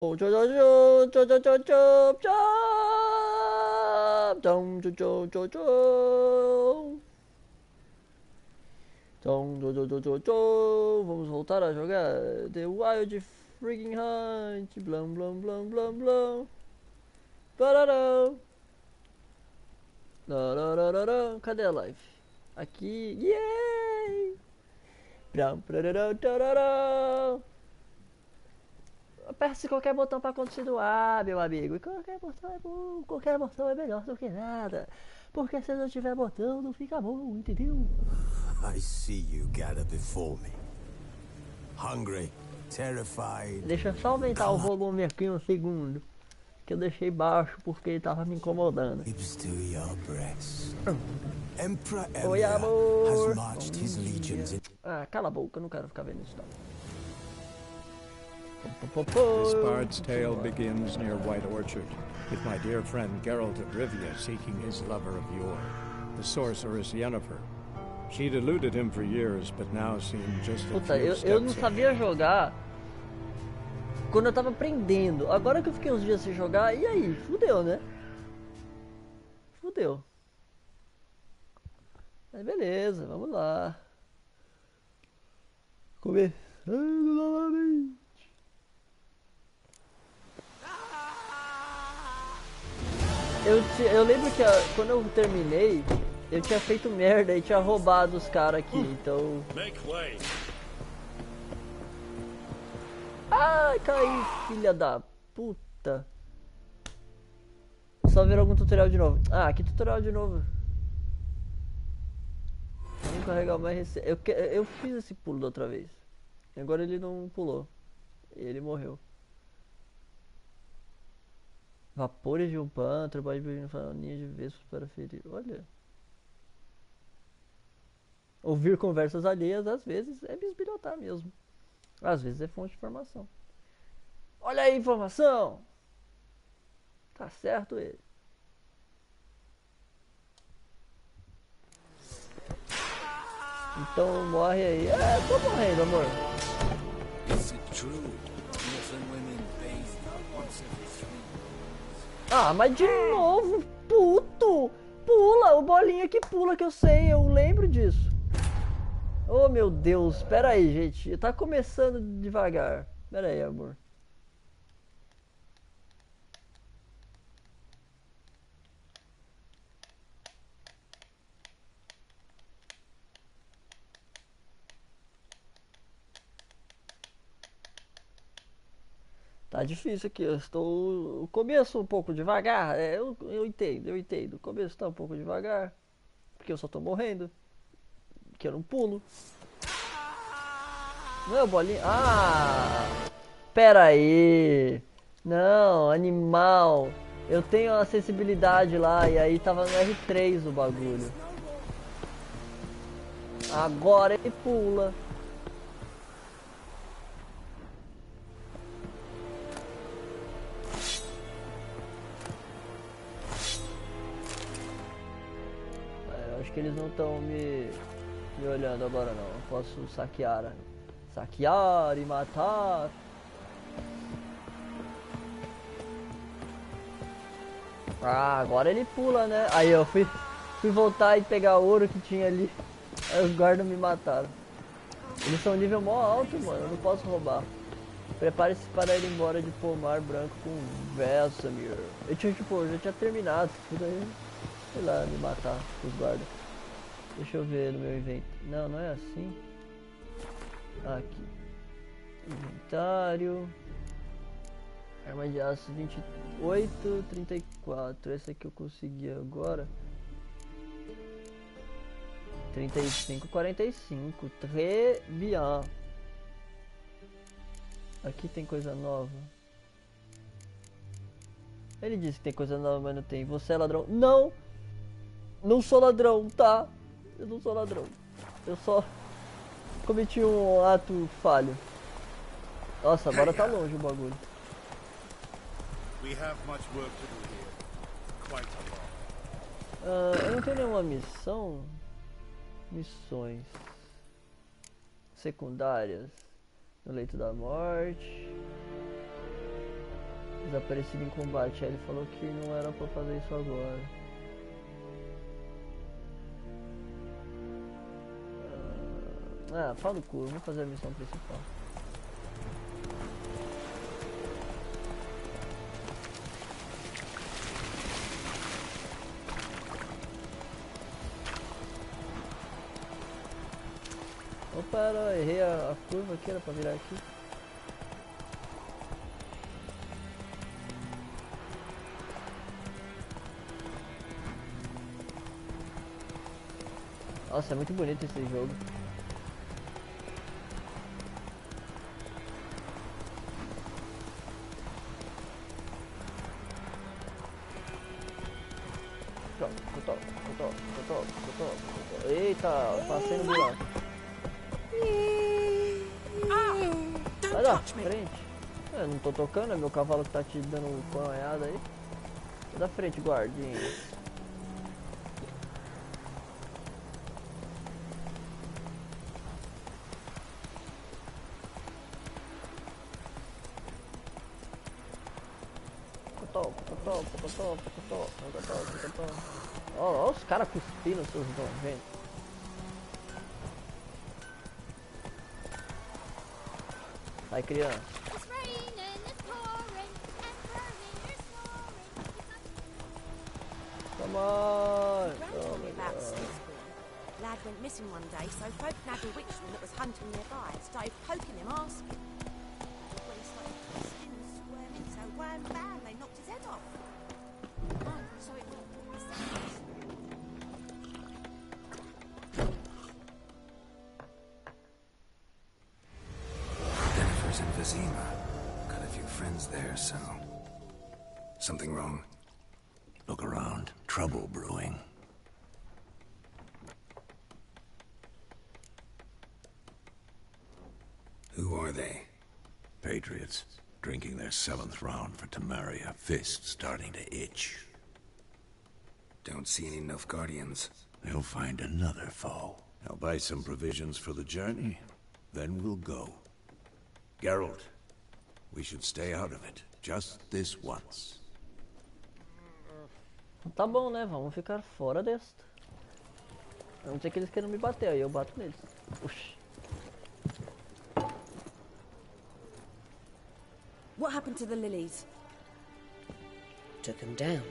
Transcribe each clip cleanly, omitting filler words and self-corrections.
Vamos voltar a jogar The Wild Freaking Hunt. Blum blum blum blum blum. Pararão. Cadê a live? Aqui. Yay! Brum, pararão, tararão. Aperte qualquer botão para continuar, meu amigo. E qualquer botão é bom, qualquer botão é melhor do que nada. Porque se não tiver botão, não fica bom, entendeu? I see you gather before me. Hungry, terrified. Deixa eu só aumentar o volume aqui um segundo. Que eu deixei baixo porque ele tava me incomodando. Lips to your breast. Emperor Oi, Emir amor. has marched his legions in. Ah, cala a boca, eu não quero ficar vendo isso. This bard's tale begins near White Orchard, with my dear friend Geralt of Rivia seeking his lover of yore, the sorceress Yennefer. She'd eluded him for years, but now seemed just a Puta, few eu não steps sabia ahead. jogar quando eu tava aprendendo. Agora que eu fiquei uns dias sem jogar, e aí? Fudeu, né? Fudeu. Mas beleza, vamos lá. Começando novamente. Eu lembro que quando eu terminei, eu tinha feito merda e tinha roubado os caras aqui, então... Ai, caí, filha da puta. Só ver algum tutorial de novo. Ah, que tutorial de novo? Vamos carregar o mais recente. Eu fiz esse pulo da outra vez. Agora ele não pulou. Ele morreu. Vapores de um pântano, pode vir faninha de vespas para ferir. Olha. Ouvir conversas alheias, às vezes, é bisbilhotar mesmo. Às vezes é fonte de informação. Olha aí, informação! Tá certo ele. Então morre aí. É, tô morrendo, amor. Ah, mas de novo, puto! Pula, o bolinha que pula que eu sei, eu lembro disso. Oh meu Deus, espera aí, gente. Tá começando devagar. Espera aí, amor. Tá difícil aqui, eu estou... O começo um pouco devagar, eu entendo. O começo tá um pouco devagar, porque eu só tô morrendo. Que eu não pulo. Não é o bolinho? Ah! Pera aí! Não, animal! Eu tenho a acessibilidade lá e aí tava no R3 o bagulho. Agora ele pula. Eu acho que eles não estão me olhando agora não. Eu posso saquear. Saquear e matar. Ah, agora ele pula, né? Aí eu fui voltar e pegar ouro que tinha ali. Aí os guardas me mataram. Eles são nível mó alto, mano. Eu não posso roubar. Prepare-se para ir embora de pomar branco com Vesemir. Eu tinha, tipo, eu já tinha terminado. Tudo aí. Sei lá, me matar os guardas. Deixa eu ver no meu invento. Não, não é assim. Aqui. Inventário. Arma de aço 28, 34. Esse aqui eu consegui agora. 35, 45. Très bien. Aqui tem coisa nova. Ele disse que tem coisa nova, mas não tem. Você é ladrão? Não! Não sou ladrão, tá? Eu não sou ladrão. Eu só cometi um ato falho. Nossa, agora tá longe o bagulho. Eu não tenho nenhuma missão. Missões secundárias. No leito da morte. Desaparecido em combate. Aí ele falou que não era pra fazer isso agora. Pau no cu, vamos fazer a missão principal. Opa, errei a curva aqui, era pra virar aqui. Nossa, é muito bonito esse jogo. Eita, passei no buraco. Vai lá, frente. Eu não tô tocando, é meu cavalo que tá te dando coronhada aí. Sai da frente, guardinha. Ó os caras cuspindo, seus nojentos. Vai, criança. Come on. Lad went missing one day, so folk nabbed a witchman that was hunting nearby and started poking him, asking. When he started twisting and squirming, so wham bam, they knocked his head off. Oh, so it went all the sense. Jennifer's in Vizima. Got a few friends there, so... Something wrong? Look around. Trouble brewing. Who are they? Patriots. Drinking their 7th round for Tamaria. Fists starting to itch. Don't see any Nilfgaardians. They'll find another foe. I'll buy some provisions for the journey. Then we'll go. Geralt, we should stay out of it. Just this once. Tá bom, né? Vamos ficar fora desta. A não ser que eles queiram me bater, aí eu bato neles. Oxi. What happened to the lilies? Took them down.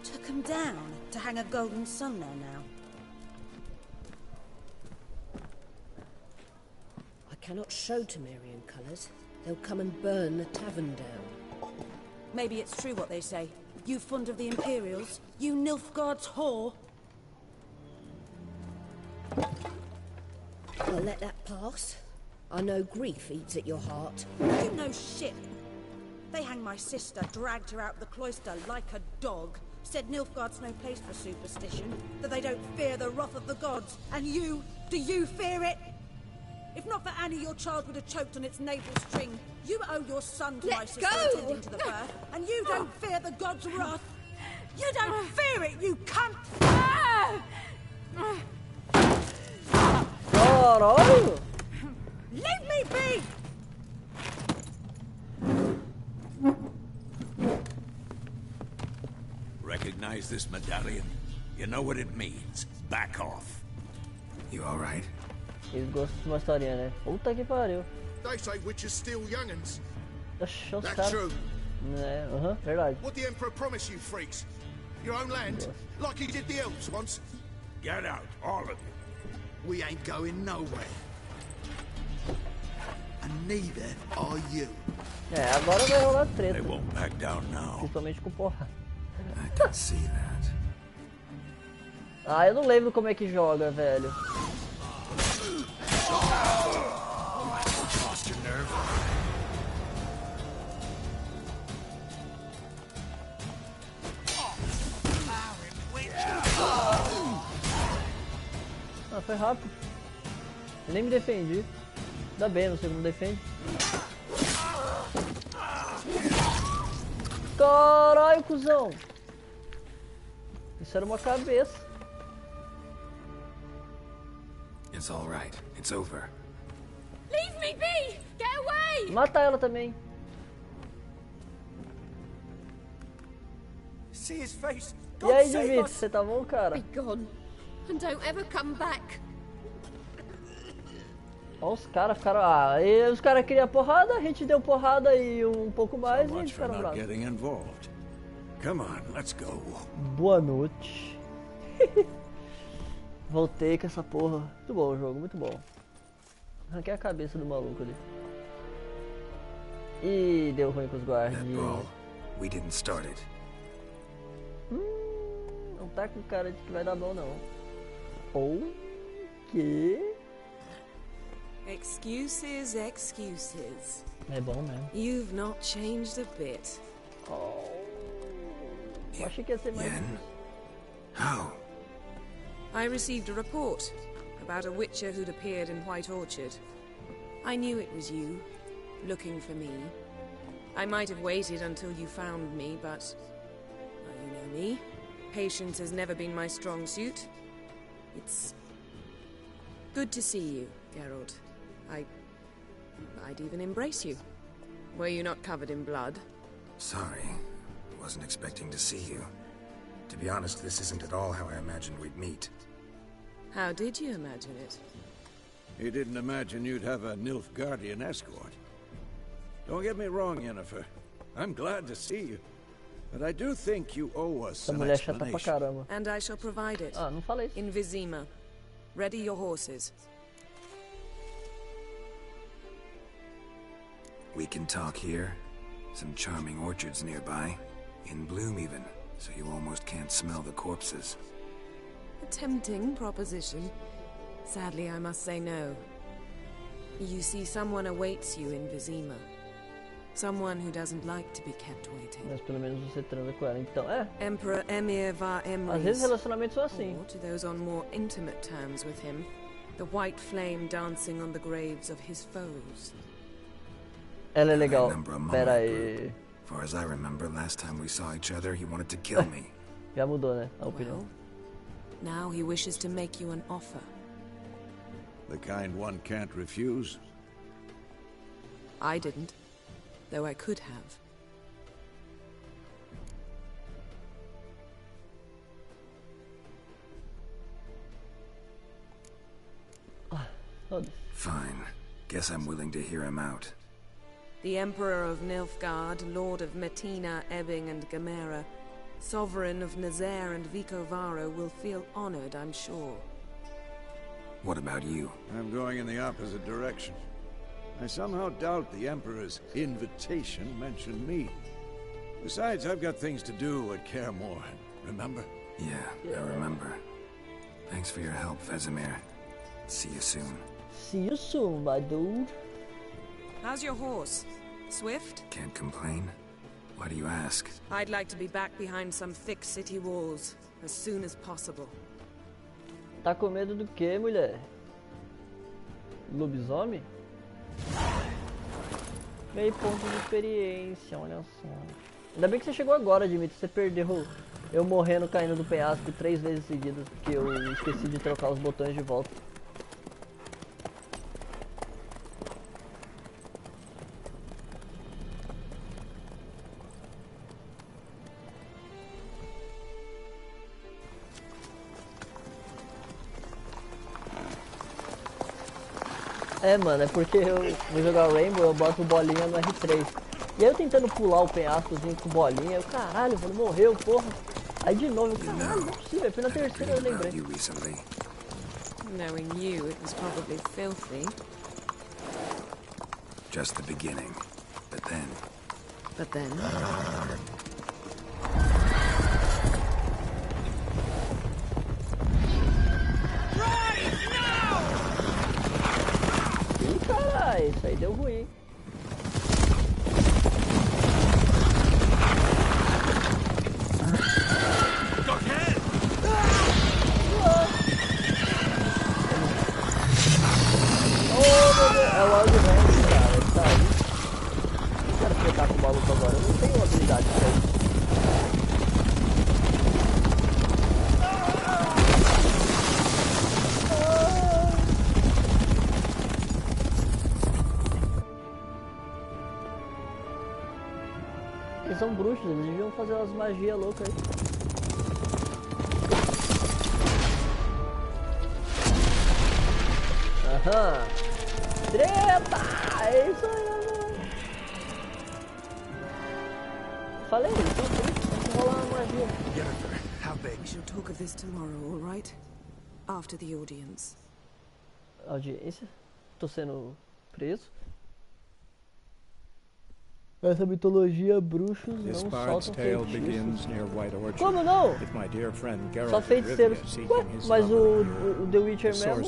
Took them down to hang a golden sun there now. I cannot show Temerian colours. They'll come and burn the tavern down. Maybe it's true what they say. You fond of the Imperials? You Nilfgaard's whore? I'll let that pass. I know grief eats at your heart. You know shit. They hanged my sister, dragged her out the cloister like a dog. Said Nilfgaard's no place for superstition, that they don't fear the wrath of the gods. And you, do you fear it? If not for Annie, your child would have choked on its navel string. You owe your son to my sister attending to the birth, and you don't fear the gods' wrath. You don't fear it, you cunt! Caralho! Leave me be! Recognize this medallion? You know what it means. Back off. You all right? Eles gostam de uma historinha, né? Puta que pariu. They say witches steal young'uns. Oxi, os That's caras... true. É, verdade. What the Emperor promised you, freaks? Your own land? Like he did the elves once? Get out, all of you. We ain't going nowhere. And neither are you. É, agora vai rolar They treta. won't back down now. Principalmente com porrada. I can see that. Ah, eu não lembro como é que joga, velho. Lost your nerve? Ah, foi rápido. Eu nem me defendi. Ainda bem, no segundo defende. Caralho, cuzão. Isso era uma cabeça. It's all right. It's over. Leave me be! Get away! Mata ela também. see his face. E God aí, save Dimitri, us. você tá bom, cara? Be gone, and don't ever come back. Ó, os caras ficaram... Ah, e os caras queriam porrada, a gente deu porrada e um pouco mais So e eles much for ficaram not bravos. getting involved. Come on, let's go. Boa noite. Voltei com essa porra. Muito bom o jogo, muito bom. Arranquei a cabeça do maluco ali. Ih, deu ruim com os That guardinhas. brawl, we didn't start it. Não tá com cara de que vai dar bom, não. Ou que... Excuses, excuses. É bom mesmo. You've not changed a bit. Oh. Eu achei que ia ser mais... Yen? How? I received a report about a witcher who'd appeared in White Orchard. I knew it was you, looking for me. I might have waited until you found me, but... well, you know me. Patience has never been my strong suit. It's... good to see you, Geralt. I'd even embrace you. Were you not covered in blood? Sorry. Wasn't expecting to see you. To be honest, this isn't at all how I imagined we'd meet. How did you imagine it? You didn't imagine you'd have a Nilfgaardian escort. Don't get me wrong, Yennefer. I'm glad to see you. But I do think you owe us Essa an mulher é chata pra explanation. caramba. And I shall provide it. Ah, não falei isso. In Vizima. Ready your horses. We can talk here. Some charming orchards nearby. In bloom even, so you almost can't smell the corpses. A tempting proposition. Sadly, I must say no. You see, someone awaits you in Vizima. Someone who doesn't like to be kept waiting. Mas pelo menos você transa com ela, então é. Emperor Emir var Às vezes Emrys. relacionamentos são assim. Or to those on more intimate terms with him, the white flame dancing on the graves of his foes. Ela é legal. Remember a moment Pera group. aí. Far as I remember, last time we saw each other, he wanted to kill me. Já mudou, né? A opinião. Well, now he wishes to make you an offer. The kind one can't refuse. I didn't, though I could have. Foda-se. Fine. Guess I'm willing to hear him out. The Emperor of Nilfgaard, Lord of Metina, Ebbing and Gamera, Sovereign of Nazaire and Vicovaro will feel honored, I'm sure. What about you? I'm going in the opposite direction. I somehow doubt the Emperor's invitation mentioned me. Besides, I've got things to do at Kaer Morhen, remember? Yeah, I remember. Thanks for your help, Vesemir. See you soon. See you soon, my dude. How's your horse? Swift? Can't complain? Why do you ask? I'd like to be back behind some thick city walls as soon as possible. Tá com medo do que, mulher? Lobisomem? Meio ponto de experiência, olha só. Ainda bem que você chegou agora, Dimitri. Você perdeu eu morrendo caindo do penhasco 3 vezes seguidas, porque eu esqueci de trocar os botões de volta. É, mano, é porque eu vou jogar o Rainbow, eu boto bolinha no R3. E aí eu tentando pular o penhascozinho com bolinha, eu, caralho, mano, morreu, porra. Aí de novo, eu, caralho, não é possível, foi na terceira eu Reading lembrei. about you recently. Knowing you, it was probably filthy. Just the beginning. But then, But then... Ih, caralho, isso aí deu ruim, hein. É o áudio velho, cara, ele tá aí. Não quero trocar com o maluco agora, eu não tenho habilidade pra isso. Eles são bruxos, eles deviam fazer umas magias loucas aí. Aham. Treta! É isso aí, mano. Falei, eles são bruxos, tem que rolar uma magia. Jennifer, how big? We shall talk of this tomorrow, all right? After the audience. Audiência? Tô sendo preso. Essa mitologia, bruxos não soltam feitiços. Como não? Só feiticeiros. Ué, mas o The Witcher mesmo?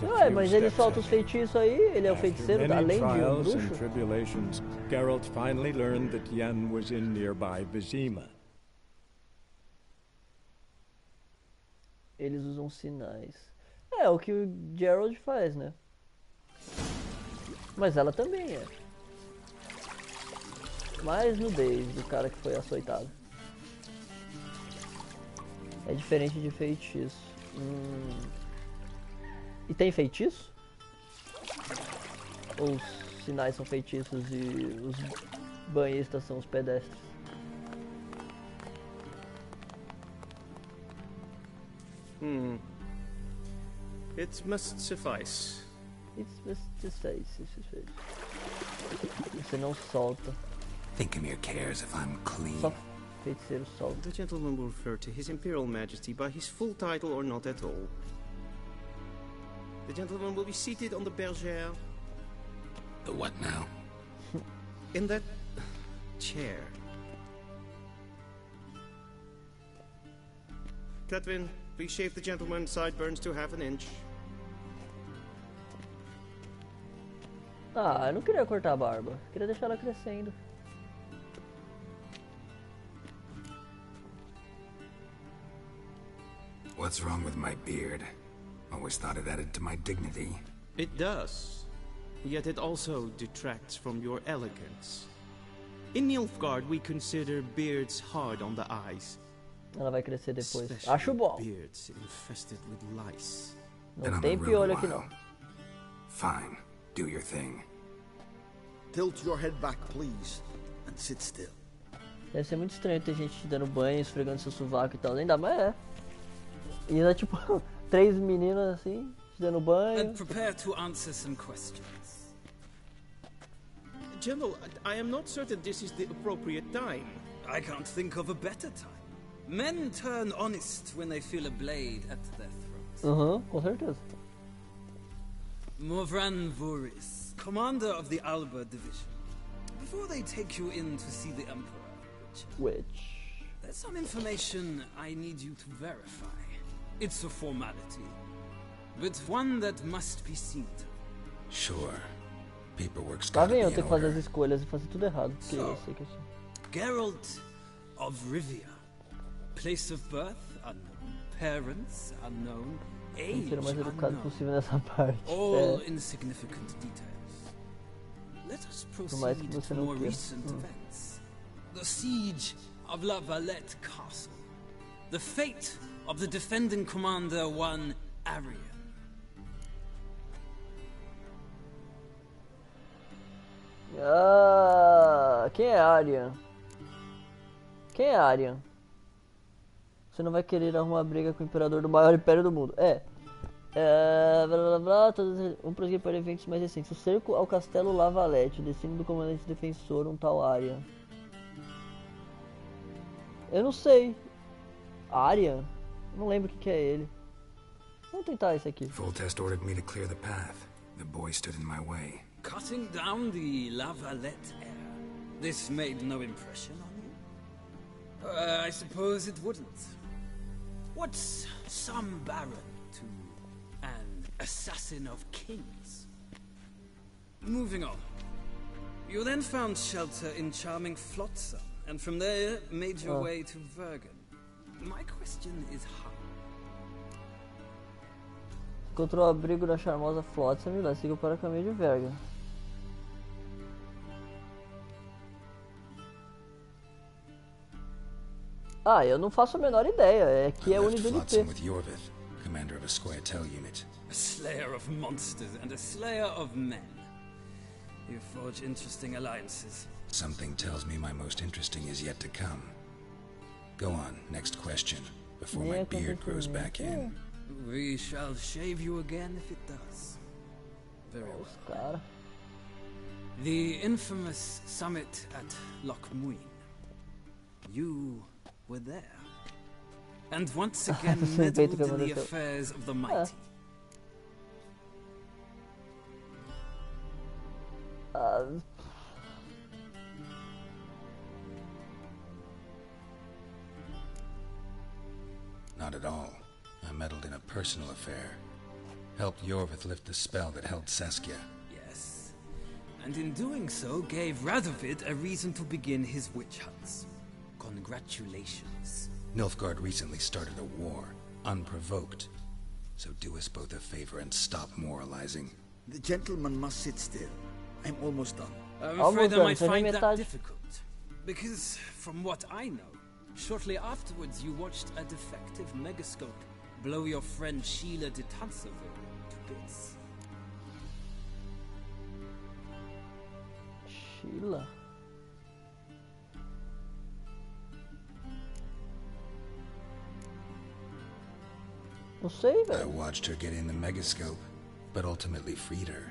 Ué, mas ele solta os feitiços aí, ele é o feiticeiro, além de um bruxo. Geralt finally learned that Yen was in nearby Vizima. Eles usam sinais. É o que o Geralt faz, né? Mas ela também é. Mais nudez do cara que foi açoitado. É diferente de feitiço. E tem feitiço? Ou os sinais são feitiços e os banhistas são os pedestres? It must suffice. Você não solta. Thinking cares if I'm clean. Só feiticeiro solta. The gentleman will refer to His Imperial Majesty by his full title or not at all. The gentleman will be seated on the bergère. The what now? In that chair. Catherine, please shave the gentleman's sideburns to half an inch. Ah, eu não queria cortar a barba. Eu queria deixar ela crescendo. What's wrong with my beard? Always thought it added to my dignity. It does. Yet it also detracts from your elegance. In Nilfgaard, we consider beards hard on the eyes. Ela vai crescer depois. Especially Acho bom. beards infested with lice. Não tem piolho aqui não. Fine. Do your thing. Tilt your head back, please, and sit still. Deve ser muito estranho ter gente te dando banho, esfregando seu sovaco e tal. Ainda mais é. E ainda tipo, 3 meninas assim, te dando banho. And prepare to answer some questions. General, I am not certain this is the appropriate time. I can't think of a better time. Men turn honest when they feel a blade at their throat. Com certeza. Morvran Vuris, commander of the Alba division. Before they take you in to see the Emperor, there's some information I need you to verify. It's a formality, but one that must be seen to. Sure. Paperwork's Lá gotta vem be eu in ter que fazer as order. escolhas e fazer tudo errado, porque eu sei que eu sou. Geralt of Rivia. Place of birth unknown. Parents unknown. Tem que Age ser o mais educado unknown. possível nessa parte. All insignificant details. Let us mais que proceed você to não more queira. recent events. The siege of La Valette Castle. The fate of the defending commander, one Arian. Ah, quem é Aryan? Quem é Aryan? Você não vai querer arrumar briga com o imperador do maior império do mundo. Blá blá blá, vamos prosseguir para eventos mais recentes. O cerco ao castelo La Valette, o destino do comandante defensor, um tal Aryan. Eu não sei. Aryan? Não lembro o que é ele. Vamos tentar esse aqui. Voltest ordered me to clear the path. The boy stood in my way. Cutting down the La Valette heir. This made no impression on you? I suppose it wouldn't. What's some baron to an assassin of kings? Moving on. You then found shelter in charming Flotsam, and from there made your way to Vergen. My question is how? Encontrou abrigo na charmosa Flotsam e lá seguiu para o caminho de Verga. Ah, eu não faço a menor ideia. É que é UniDNP. with Yorvith, commander of a Squire Tell unit. A slayer of monsters and a slayer of men. You forge interesting alliances. Something tells me my most interesting is yet to come. Go on, next question, before my beard grows back in. We shall shave you again if it does. Very well. The infamous summit at Loch Muin. You were there. And once again meddled in the affairs of the mighty. Not at all. I meddled in a personal affair. Helped Yorvith lift the spell that held Saskia. Yes. And in doing so, gave Radovid a reason to begin his witch hunts. Congratulations. Nilfgaard recently started a war, unprovoked. So do us both a favor and stop moralizing. The gentleman must sit still. I'm almost done. I'm afraid I might find that difficult. Because, from what I know, shortly afterwards you watched a defective megascope blow your friend Sheila de Tanseville to bits. Sheila? Não sei, velho. I watched her get in the megascope, but ultimately freed her.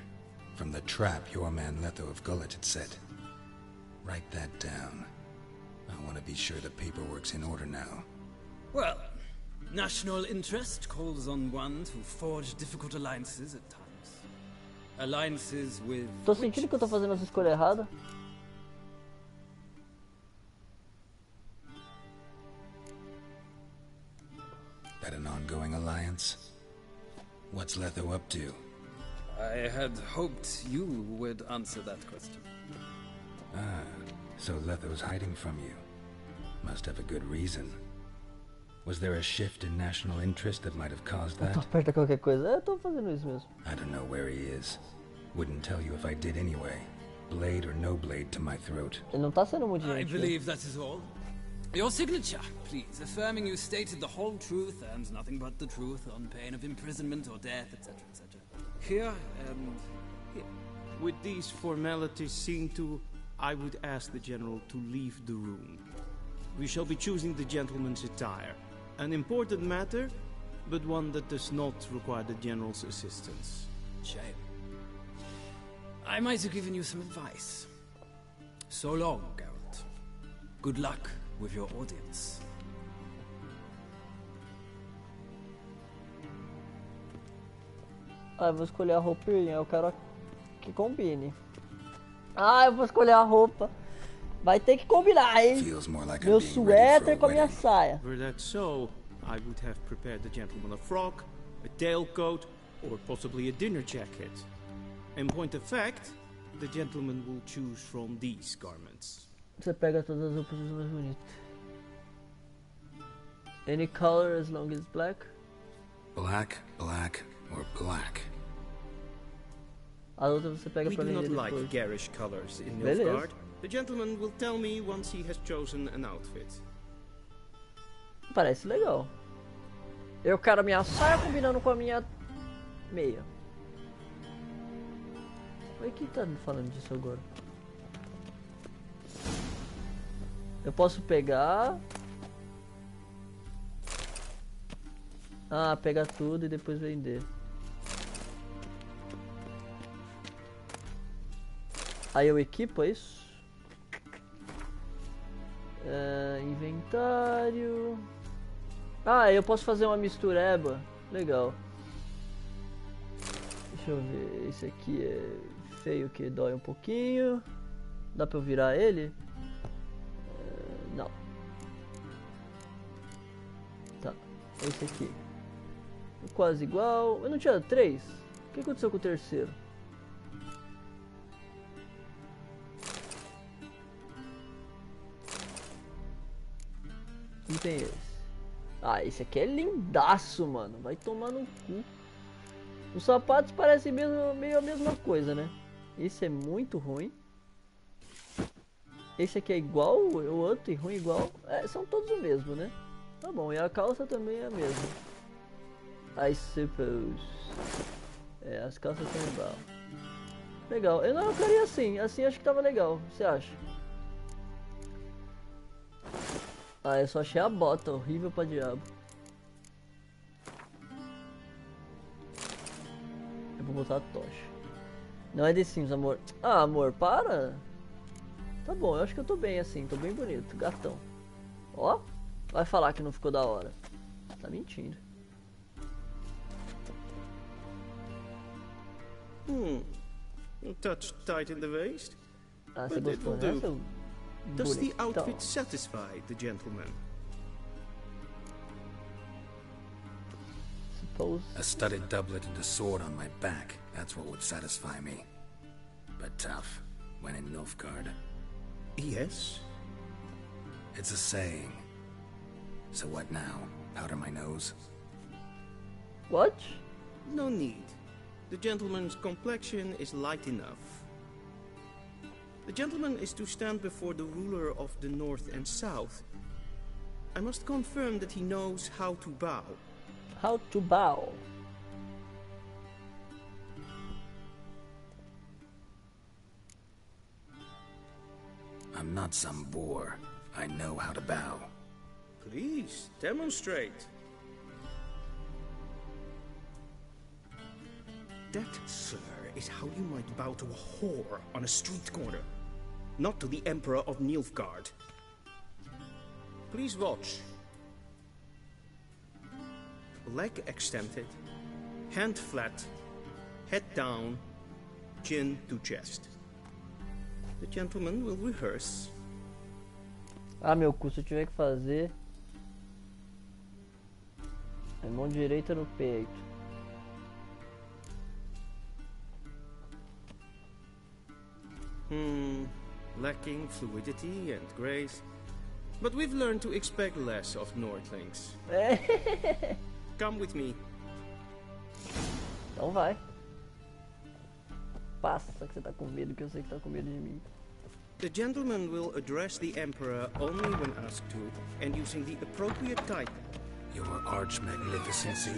From the trap your man Letho of Gullet had set. Write that down. I want to be sure the paperwork's in order now. Well, national interest calls on one to forge difficult alliances at times. Alliances with... Tô sentindo que eu tô fazendo essa escolha errada. That an ongoing alliance? What's Letho up to? I had hoped you would answer that question. Ah, so Letho's hiding from you. Must have a good reason. Was there a shift in national interest that might have caused that? Aperta qualquer coisa. Eu tô fazendo isso mesmo. I don't know where he is. Wouldn't tell you if I did anyway. Blade or no blade to my throat. Ele não tá sendo muito I gentil. believe that is all. Your signature, please, affirming you stated the whole truth and nothing but the truth on pain of imprisonment or death, etc., etc. Here and here. With these formalities seen to, I would ask the General to leave the room. We shall be choosing the gentleman's attire. An important matter, but one that does not require the General's assistance. Shame. I might have given you some advice. So long, Geralt. Good luck with your audience. Ah, eu vou escolher a roupinha, eu quero que combine. Ah, eu vou escolher a roupa. Vai ter que combinar, hein? Like meu suéter com a minha saia. Were that so, I would have prepared the gentleman a frock, a tailcoat, or possibly a dinner jacket. In point of fact, the gentleman will choose from these garments. Você pega todas as roupas mais bonitas. Any color as long as black? Black, black, or black. A outra você pega pra vender depois. We do not like depois. garish colors in Nilfgaard. The gentleman will tell me once he has chosen an outfit. Parece legal. Eu quero a minha saia combinando com a minha meia. Oi, quem tá me falando disso agora? Eu posso pegar... Ah, pegar tudo e depois vender. Aí eu equipo, é isso? Inventário... Ah, eu posso fazer uma mistureba. Legal. Deixa eu ver. Esse aqui é feio que dói um pouquinho. Dá pra eu virar ele? Não. Tá. Esse aqui. Quase igual. Eu não tinha 3? O que aconteceu com o terceiro? E tem esse. Ah, esse aqui é lindaço, mano. Vai tomar no cu. Os sapatos parecem meio a mesma coisa, né? Esse é muito ruim. Esse aqui é igual, o outro é ruim igual. É, são todos o mesmo, né? Tá bom, e a calça também é a mesma. I suppose. É, as calças são igual. Legal. Eu não queria assim. Assim acho que tava legal. O que você acha? Ah, eu só achei a bota. Horrível pra diabo. Eu vou botar a tocha. Não é The Sims, amor. Ah, amor, para. Tá bom, eu acho que eu tô bem assim. Tô bem bonito. Gatão. Ó. Vai falar que não ficou da hora. Tá mentindo. A touch tight in the waist, Ah, você but it gostou, will né, do. seu Does the bonitão? outfit satisfy the gentleman? Suppose. A studded doublet and a sword on my back, that's what would satisfy me. But tough, when in Nilfgaard. Yes. It's a saying. So what now? Powder my nose? What? No need. The gentleman's complexion is light enough. The gentleman is to stand before the ruler of the North and South. I must confirm that he knows how to bow. How to bow? I'm not some boor. I know how to bow. Please, demonstrate. That, sir, is how you might bow to a whore on a street corner, not to the Emperor of Nilfgaard. Please watch. Leg extended, hand flat, head down, chin to chest. The gentleman will rehearse. Ah, meu cu, se eu tiver que fazer. É mão direita no peito. Lacking fluidity and grace. But we've learned to expect less of Nordlings. Come with me. Então vai. Passa que você tá com medo, que eu sei que tá com medo de mim. The gentleman will address the Emperor only when asked to, and using the appropriate title. Your arch magnificency?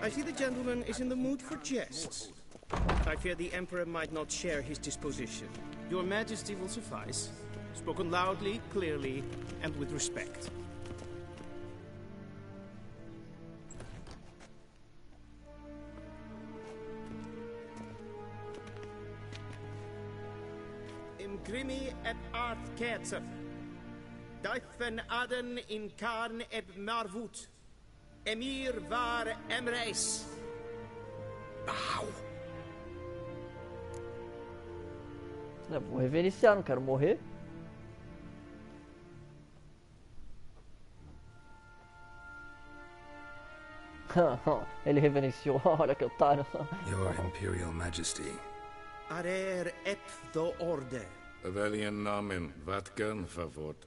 I see the gentleman is in the mood for jests. I fear the Emperor might not share his disposition. Your Majesty will suffice. Spoken loudly, clearly, and with respect. Imgrimi et art ketzer. Deifen aden in karn eb marvut. Emir var emreis. Bow. Eu vou reverenciar, não quero morrer. Ele reverenciou, olha que otário. Your Imperial Majesty. Arer ep do orde. Avelian namen, vatgan favort.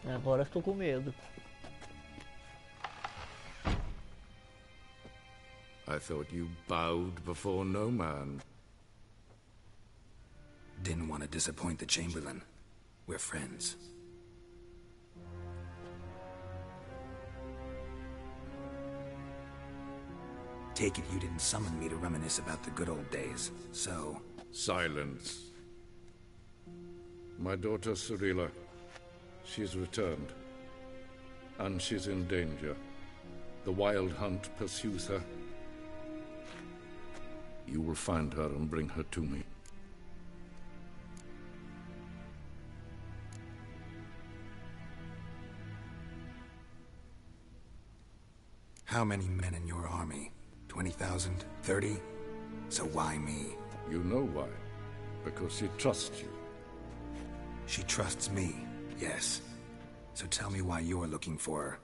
Agora estou com medo. I thought you bowed before no man. Didn't want to disappoint the Chamberlain. We're friends. Take it you didn't summon me to reminisce about the good old days, so... Silence. My daughter Cyrilla, she's returned. And she's in danger. The Wild Hunt pursues her. You will find her and bring her to me. How many men in your army? 20,000? 30? So why me? You know why. Because she trusts you. She trusts me, yes. So tell me why you're looking for her.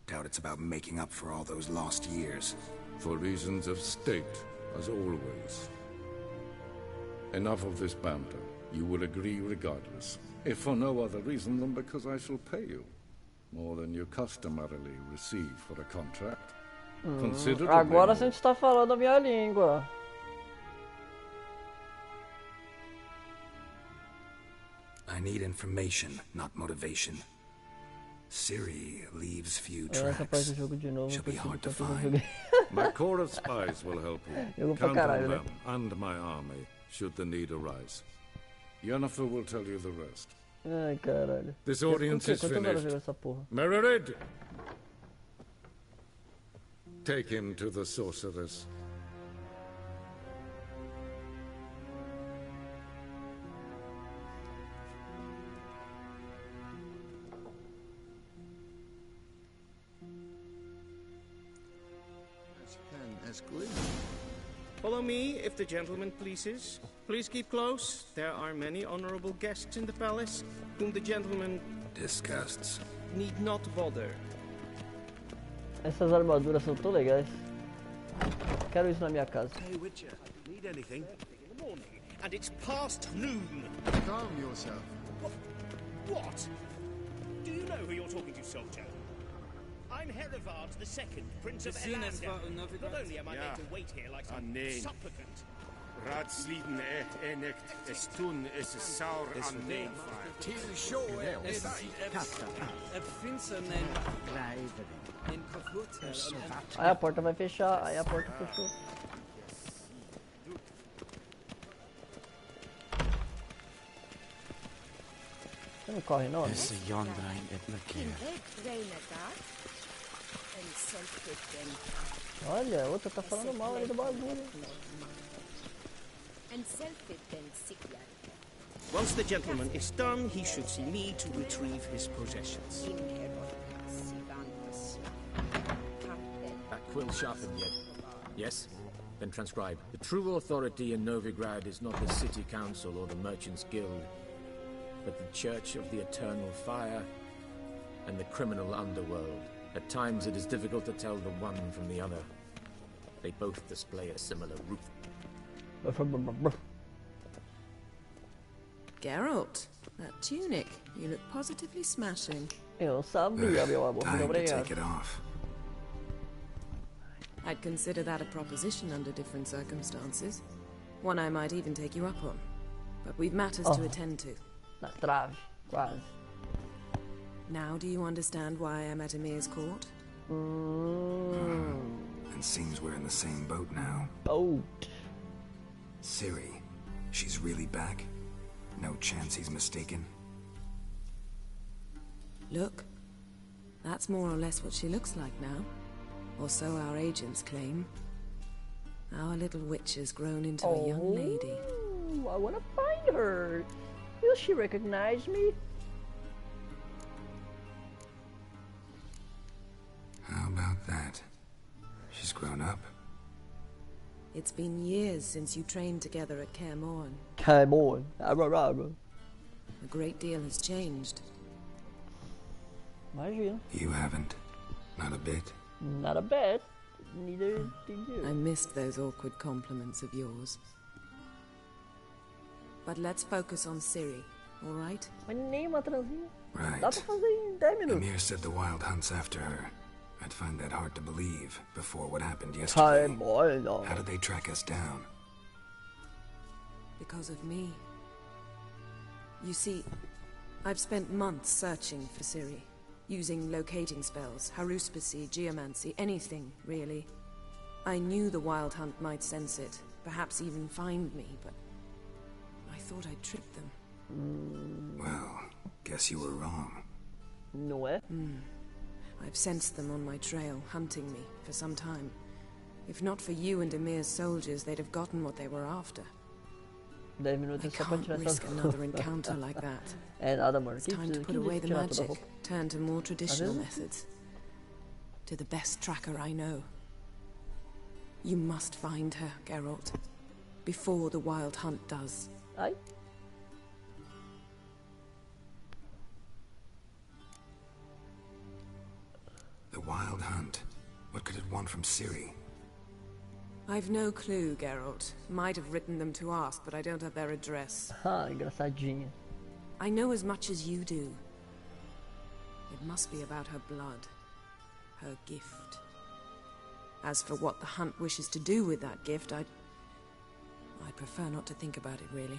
Doubt it's about making up for all those lost years. For reasons of state, as always. Enough of this banter. You will agree regardless. If for no other reason than because I shall pay you. More than you customarily receive for a contract. Considerably Agora more. você está falando a minha língua. I need information, not motivation. Ciri leaves few Essa parte do tracks. jogo de novo, She'll be porque hard to enquanto eu find. joguei. My corps of spies will help you. Jogou pra Count caralho, on né? them and my army, should the need arise. Yennefer will tell you the rest. Ai, caralho. This audience is Quantas horas finished. jogou essa porra? Mererid! Take him to the sorceress. Follow me, if the gentleman pleases. Please keep close. There are many honorable guests in the palace, whom the gentleman Disgusts. need not bother. Essas armaduras são tão legais. Quero isso na minha casa. Hey, Witcher, need anything? In the morning, and it's past noon. Calm yourself. What? Do you know who you're talking to, soldier? I'm Herivard II, Prince of Gesehen, es war Elandel. Novigrad. Not only am I Ja. made to wait here like some Além. supplicant, Ratsliden enekt, es tun, es ist saur an den Til sjå es finns en kofurtel. Aí a porta vai fechar, aí a porta fechou. Você não corre não, né? Olha, a outra tá falando mal ali do bagulho. Once the gentleman is done, he should see me to retrieve his possessions. That quill sharpened yet? Yes? Then transcribe. The true authority in Novigrad is not the city council or the merchants' guild, but the Church of the Eternal Fire and the criminal underworld. At times it is difficult to tell the one from the other. They both display a similar root. Geralt, that tunic. You look positively smashing. Eu sabia, meu amor. Muito Time to obrigado. take it off. I'd consider that a proposition under different circumstances. One I might even take you up on. But we've matters to attend to. Na trave, quase. Now do you understand why I'm at Emir's court? And seems we're in the same boat now. Boat. Ciri, she's really back? No chance he's mistaken? Look, that's more or less what she looks like now. Or so our agents claim. Our little witch has grown into a young lady. I wanna find her. Will she recognize me? How about that? She's grown up. It's been years since you trained together at Kaer Morhen. Come on. A great deal has changed. Imagina. You haven't. Not a bit. Not a bit. Neither did you. I missed those awkward compliments of yours. But let's focus on Ciri, all right? Mas nem uma transinha. Right. Dá pra fazer em 10 minutos. Emir said the Wild Hunt's after her. I'd find that hard to believe before what happened yesterday. Come on. How did they track us down? Because of me. You see, I've spent months searching for Ciri. Using locating spells, haruspicy, geomancy, anything, really. I knew the Wild Hunt might sense it, perhaps even find me, but I thought I'd tricked them. Well, guess you were wrong. Não é? I've sensed them on my trail, hunting me, for some time. If not for you and Emir's soldiers, they'd have gotten what they were after. 10 minutos I só pra can't tirar risk essa another encounter like that. É nada, mano. It's time to put away the magic, turn to more traditional methods. To the best tracker I know. You must find her, Geralt. Before the Wild Hunt does. Ai. The Wild Hunt. What could it want from Ciri? I've no clue, Geralt. Might have written them to ask, but I don't have their address. Ah, engraçadinha. I know as much as you do. It must be about her blood. Her gift. As for what the Hunt wishes to do with that gift, I'd prefer not to think about it, really.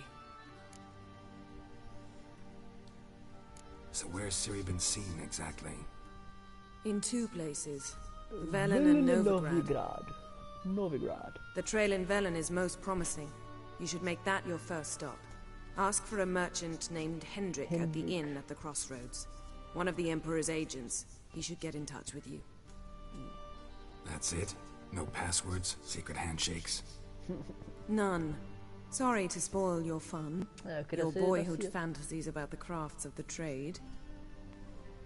So where's Ciri been seen exactly? In two places. Velen and Novigrad. Novigrad. The trail in Velen is most promising. You should make that your first stop. Ask for a merchant named Hendrik at the inn at the crossroads. One of the Emperor's agents. He should get in touch with you. That's it? No passwords? Secret handshakes? None. Sorry to spoil your fun. Your boyhood fantasies about the crafts of the trade.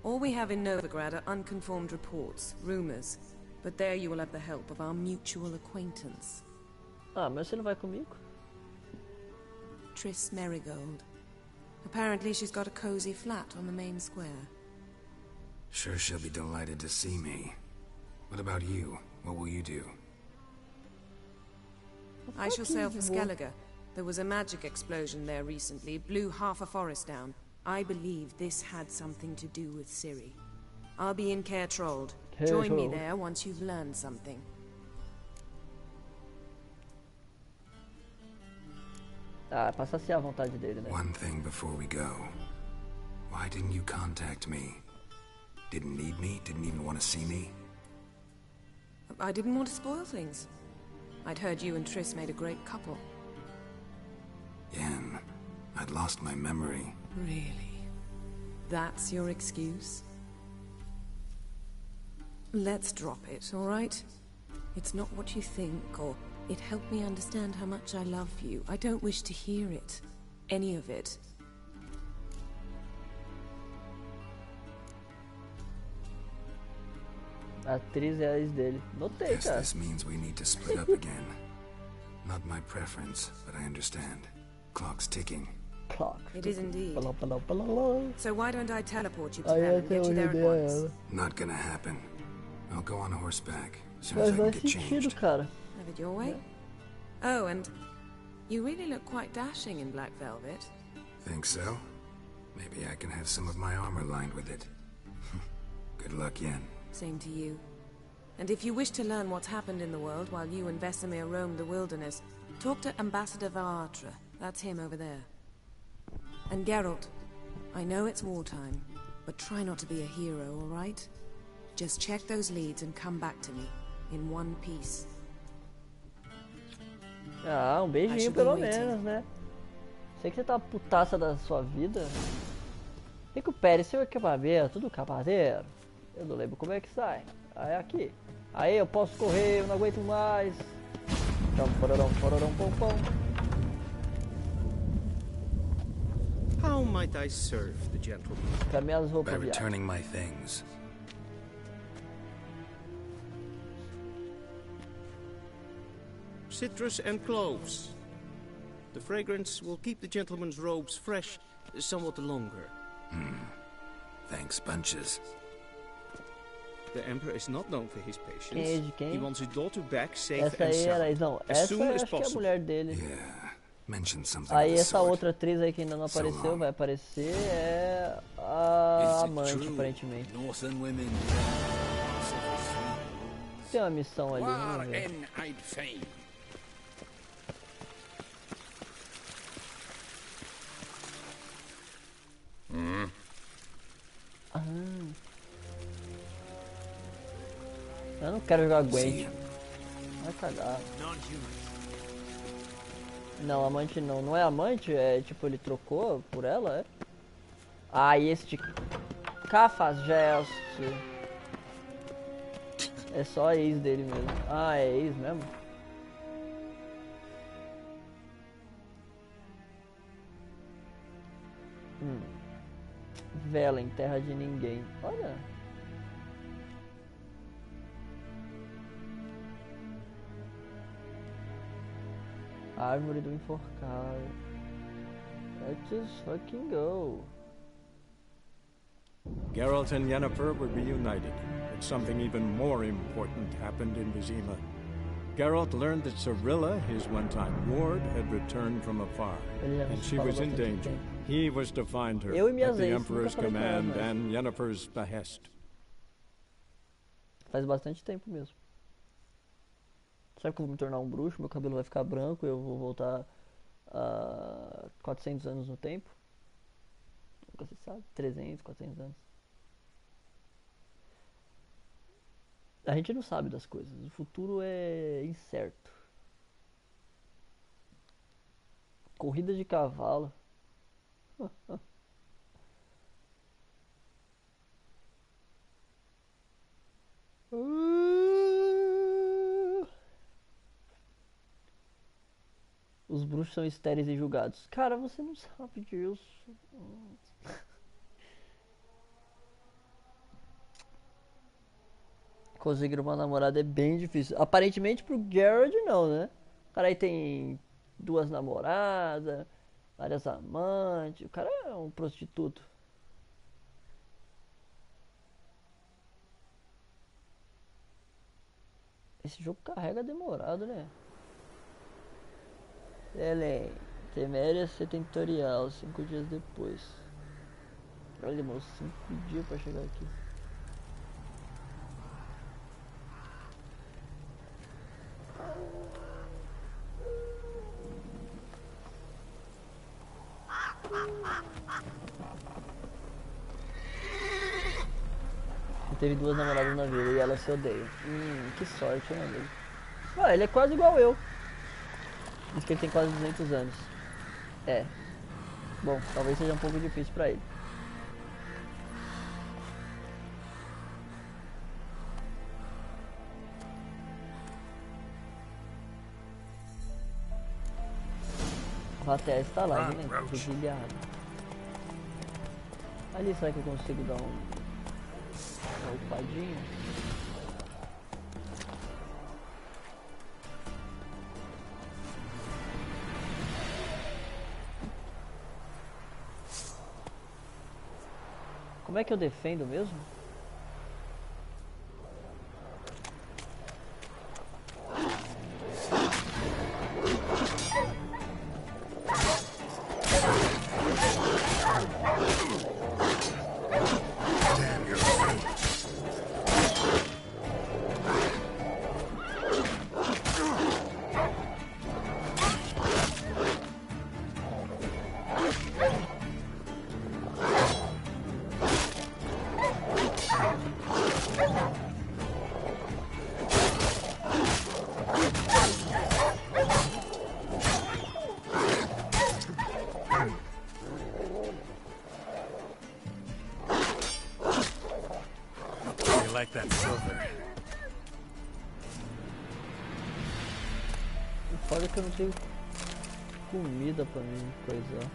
All we have in Novigrad are unconformed reports, rumors. But there you will have the help of our mutual acquaintance. Ah, mas você não vai comigo? Triss Merigold. Apparently she's got a cozy flat on the main square. Sure she'll be delighted to see me. What about you? What will you do? I shall sail for Skellige. There was a magic explosion there recently, blew half a forest down. I believe this had something to do with Ciri. I'll be in Caer Trold. Join me there once you've learned something. Ah, passa a ser a vontade dele, né? One thing before we go. Why didn't you contact me? Didn't need me? Didn't even want to see me? I didn't want to spoil things. I'd heard you and Triss made a great couple. Yen, I'd lost my memory. Really? That's your excuse? Let's drop it, all right? It's not what you think, or it helped me understand how much I love you. I don't wish to hear it. Any of it. A atriz é a ex dele. Notei, Guess cara. this means we need to split up again. Not my preference, but I understand. Clock's ticking. Clock. It is indeed. Palá. So why don't I teleport you to Aí them and até get you onde there at deu once? ela. Not gonna happen. I'll go on horseback as soon as I Mas can faz get sentido, changed. cara. Have it your way? Oh, and you really look quite dashing in black velvet. Think so? Maybe I can have some of my armor lined with it. Good luck, Yen. Same to you. And if you wish to learn what's happened in the world while you and Vesemir roamed the wilderness, talk to Ambassador Varatra. That's him over there. And Geralt, I know it's wartime, but try not to be a hero, all right? Just check those leads and come back to me, in one piece. Ah, beijinho pelo menos, né? Sei que você tá putaça da sua vida. Recupere seu equipamento do cavaleiro. Eu não lembro como é que sai. Aí aqui. Aí eu posso correr, eu não aguento mais. Pororão, pom, pom. How might I serve the gentleman? Quero minhas roupas, By viado. returning my things. Citrus and cloves. The fragrance will keep the gentleman's robes fresh somewhat longer. Thanks, bunches. The Emperor is not known for his patience. Quem é de quem? He wants his daughter back safe Essa and aí era. sound. Não, as essa soon eu as acho que é a possible. mulher dele. Yeah, mention something Aí of the essa sort. outra atriz aí que ainda não So apareceu, long. vai aparecer, é a amante, aparentemente. Northern women. Tem uma missão ali, vamos War ver. en I'd fain. Ah. Eu não quero jogar Gwent. Vai cagar. Não, amante não. Não é amante? É tipo, ele trocou por ela, é? Ah, e este Cafajeste. É só a ex dele mesmo. Ah, é ex mesmo? Vela em terra de ninguém. Olha. Árvore do enforcado. Let's just fucking go. Geralt and Yennefer were reunited, but something even more important happened in Vizima. Geralt learned that Cirilla, his one-time ward, had returned from afar, and she was in danger. He was to find her Eu e minhas at the ex, Emperor's nunca falei com elas, command mas- and Yennefer's behest. Faz bastante tempo mesmo. Sabe que eu vou me tornar um bruxo, meu cabelo vai ficar branco, eu vou voltar a 400 anos no tempo. nunca se sabe. 300, 400 anos. A gente não sabe das coisas. O futuro é incerto. Corrida de cavalo. Os bruxos são estéreis e julgados. Cara, você não sabe disso. Conseguir uma namorada é bem difícil. Aparentemente pro Geralt não, né? O cara aí tem 2 namoradas, várias amantes. O cara é um prostituto. Esse jogo carrega demorado, né? Além. Teméria setentorial, 5 dias depois. Olha, demorou 5 dias pra chegar aqui. Teve 2 namoradas na vida e elas se odeiam. Que sorte, hein, amigo? Ah, ele é quase igual eu. Diz que ele tem quase 200 anos. É. Bom, talvez seja um pouco difícil pra ele. Até está lá, né? Rodilhado. Ali, será que eu consigo dar uma upadinha? Como é que eu defendo mesmo? Like that silver. O foda é que eu não tenho comida pra mim coisar.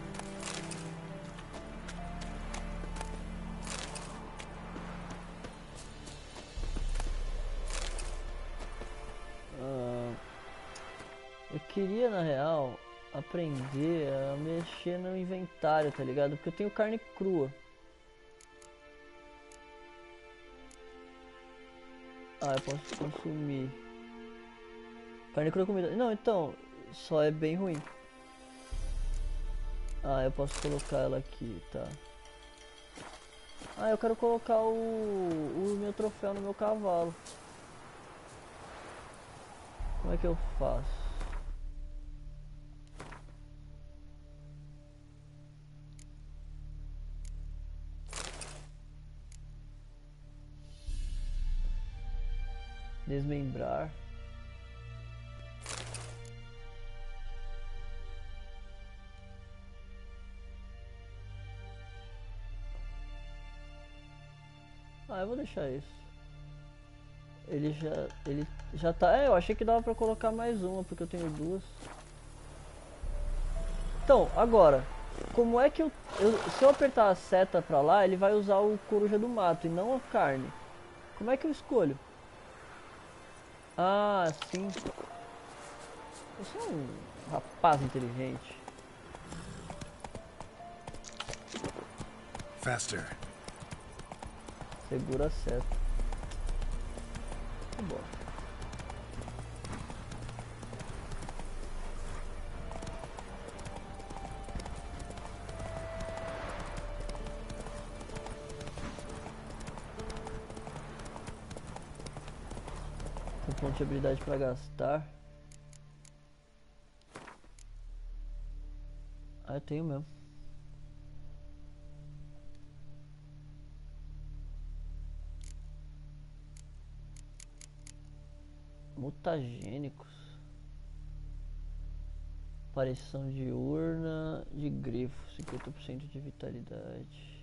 Eu queria, na real, aprender a mexer no inventário, tá ligado? Porque eu tenho carne crua. Eu posso consumir. Carne crua comida. Não, então, só é bem ruim. Eu posso colocar ela aqui, tá. Eu quero colocar o meu troféu no meu cavalo. Como é que eu faço? Desmembrar. Eu vou deixar isso. Ele já tá. Eu achei que dava pra colocar mais uma, porque eu tenho 2. Então, agora, como é que se eu apertar a seta pra lá, ele vai usar o coruja do mato e não a carne. Como é que eu escolho? Sim. Eu sou um rapaz inteligente. Faster. Segura a seta. Bom. Tem ponto de habilidade para gastar. Eu tenho mesmo. Mutagênicos. Aparição de urna de grifo. 50% de vitalidade.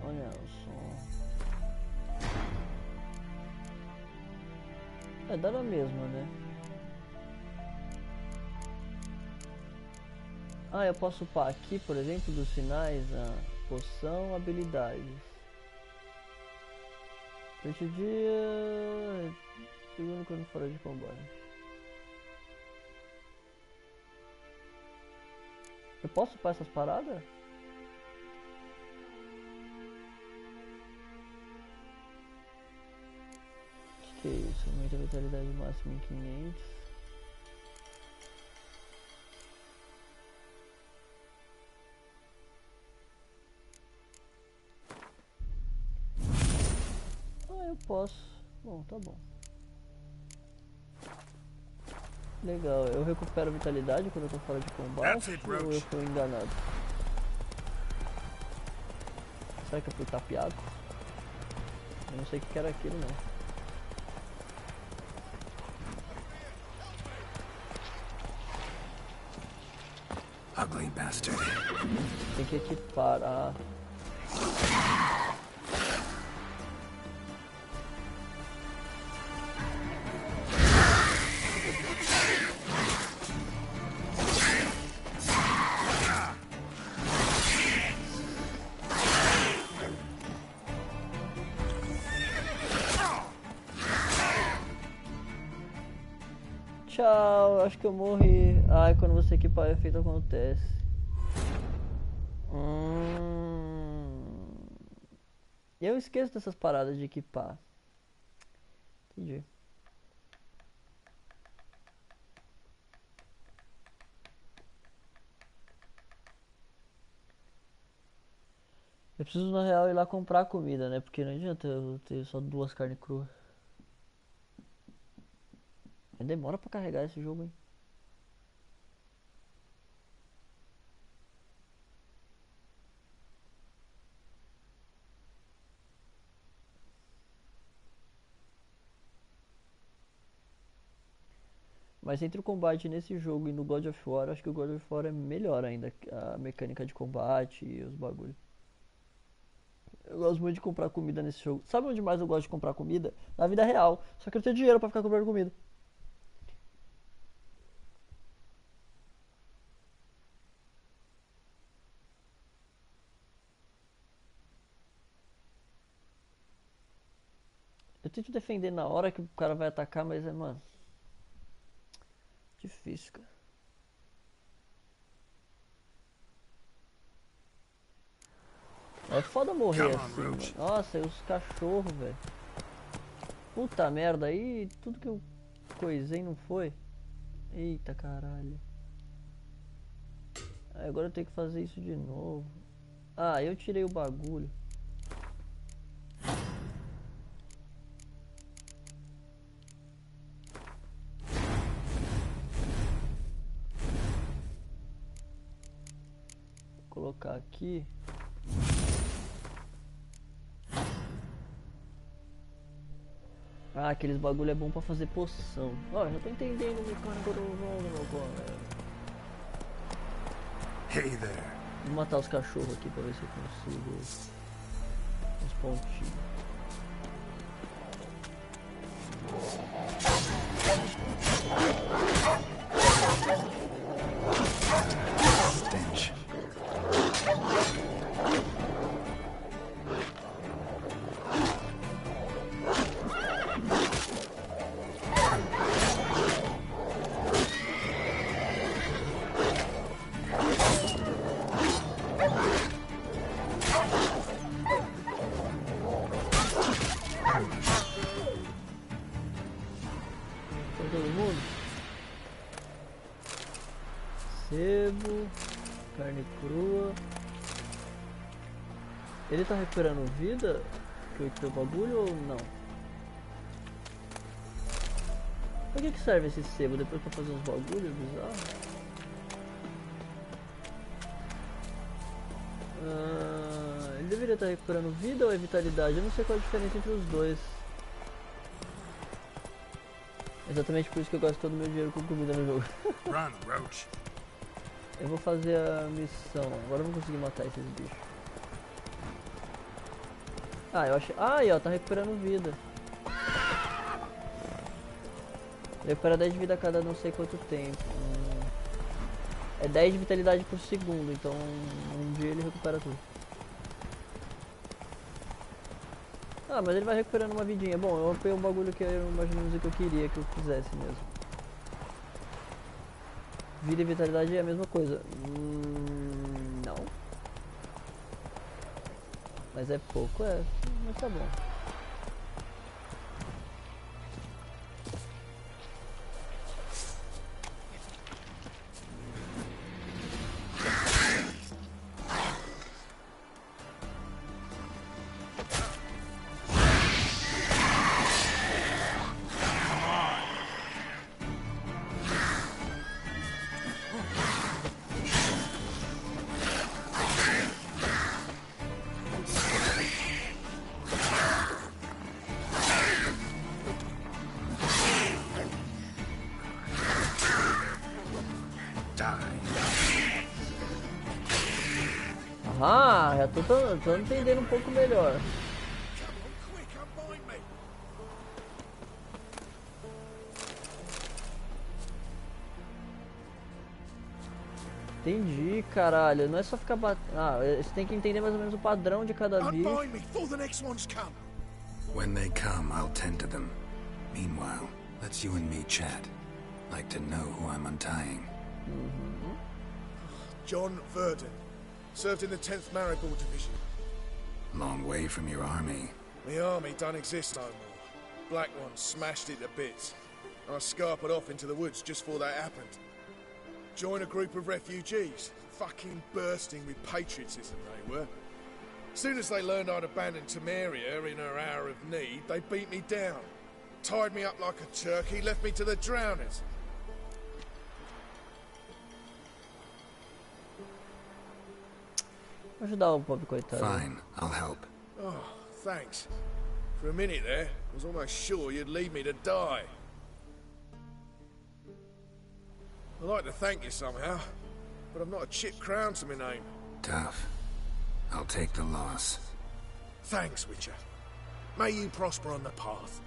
Olha só. É, dá na mesma, né? Ah, eu posso upar aqui, por exemplo, dos sinais, a poção, habilidades. Durante o dia... Segundo quando fora de combate. Eu posso upar essas paradas? Que é isso? Aumenta a vitalidade máxima em 500. Ah, eu posso. Bom, tá bom. Legal, eu recupero a vitalidade quando eu tô fora de combate ou eu fui enganado? Será que eu fui tapeado? Eu não sei o que era aquilo não. Ugly bastard. Tem que equipar a... Tchau, acho que eu morri. Ai, quando você equipar o efeito acontece. Eu esqueço dessas paradas de equipar. Entendi. Eu preciso na real ir lá comprar comida, né? Porque não adianta eu ter só 2 carnes cruas. Demora pra carregar esse jogo, hein? Mas entre o combate nesse jogo e no God of War, acho que o God of War é melhor ainda. A mecânica de combate e os bagulhos. Eu gosto muito de comprar comida nesse jogo. Sabe onde mais eu gosto de comprar comida? Na vida real. Só que eu tenho dinheiro pra ficar comprando comida. Eu tento defender na hora que o cara vai atacar, mas é, mano... difícil, cara. É foda morrer assim, mano. Nossa, e os cachorros, velho. Puta merda, aí tudo que eu coisei não foi. Eita caralho. Aí agora eu tenho que fazer isso de novo. Ah, eu tirei o bagulho. Vou colocar aqui. Ah, aqueles bagulho é bom pra fazer poção. Ó, já tô entendendo o mecânico do jogo, meu colega. Hey there. Vou matar os cachorros aqui pra ver se eu consigo uns pontinhos. Stench. Todo mundo? Sebo, carne crua. Ele tá recuperando vida? Que eu equipei o bagulho ou não? Pra que serve esse sebo? Depois pra fazer uns bagulhos bizarros? Ele deveria estar recuperando vida ou é vitalidade? Eu não sei qual a diferença entre os dois. Exatamente por isso que eu gasto todo o meu dinheiro com comida no jogo. Run, Roach. Eu vou fazer a missão. Agora eu vou conseguir matar esses bichos. Ah, eu achei... Ah, aí ó, tá recuperando vida. Recupera 10 de vida a cada não sei quanto tempo. É 10 de vitalidade por segundo, então um dia ele recupera tudo. Ah, mas ele vai recuperando uma vidinha. Bom, eu peguei um bagulho que eu imaginei que eu queria que eu fizesse mesmo. Vida e vitalidade é a mesma coisa. Não. Mas é pouco, é. Mas tá bom. Ah, já tô entendendo um pouco melhor. Entendi, caralho. Não é só ficar batendo. Ah, você tem que entender mais ou menos o padrão de cada bicho. When they come, I'll tend to them. Meanwhile, let's you and me chat. Like to know who I'm untying. John Verdon. Served in the 10th Maribor Division. Long way from your army. The army don't exist no more. Black One smashed it to bits. And I scarpered off into the woods just before that happened. Joined a group of refugees. Fucking bursting with patriotism they were. Soon as they learned I'd abandoned Temeria in her hour of need, they beat me down. Tied me up like a turkey, left me to the drowners. Vou ajudar o pobre coitado. Fine, I'll help. Oh, thanks. For a minute there, I was almost sure you'd leave me to die. I'd like to thank you somehow, but I've not a chip crown to my name. Tough. I'll take the loss. Thanks, Witcher. May you prosper on the path.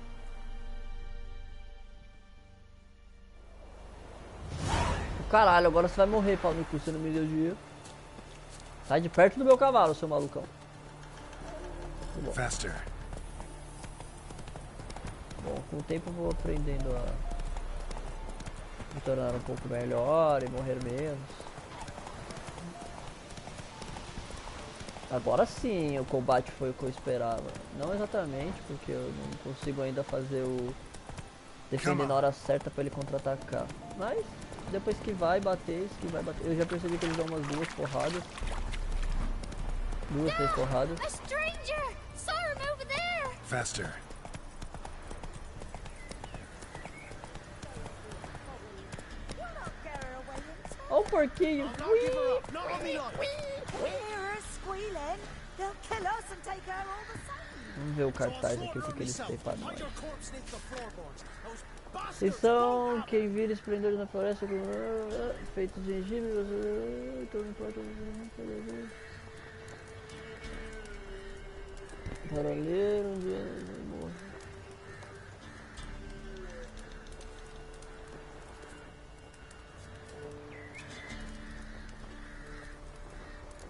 Caralho, agora você vai morrer, pau no cu, você não me deu dinheiro. Sai de perto do meu cavalo, seu malucão. Faster. Bom, com o tempo eu vou aprendendo a me tornar um pouco melhor e morrer menos. Agora sim, o combate foi o que eu esperava. Não exatamente, porque eu não consigo ainda fazer o defender na hora certa pra ele contra-atacar. Mas depois que vai bater, eu já percebi que eles dão umas duas porradas. Duas, três porradas. A stranger! Saw him over there! Faster. Ó o porquinho! Vamos ver o cartaz aqui, o que eles têm pra nós. Vocês são quem vira esplendores na floresta com feitos de gengibre, então não importa. Para ler um dia morre.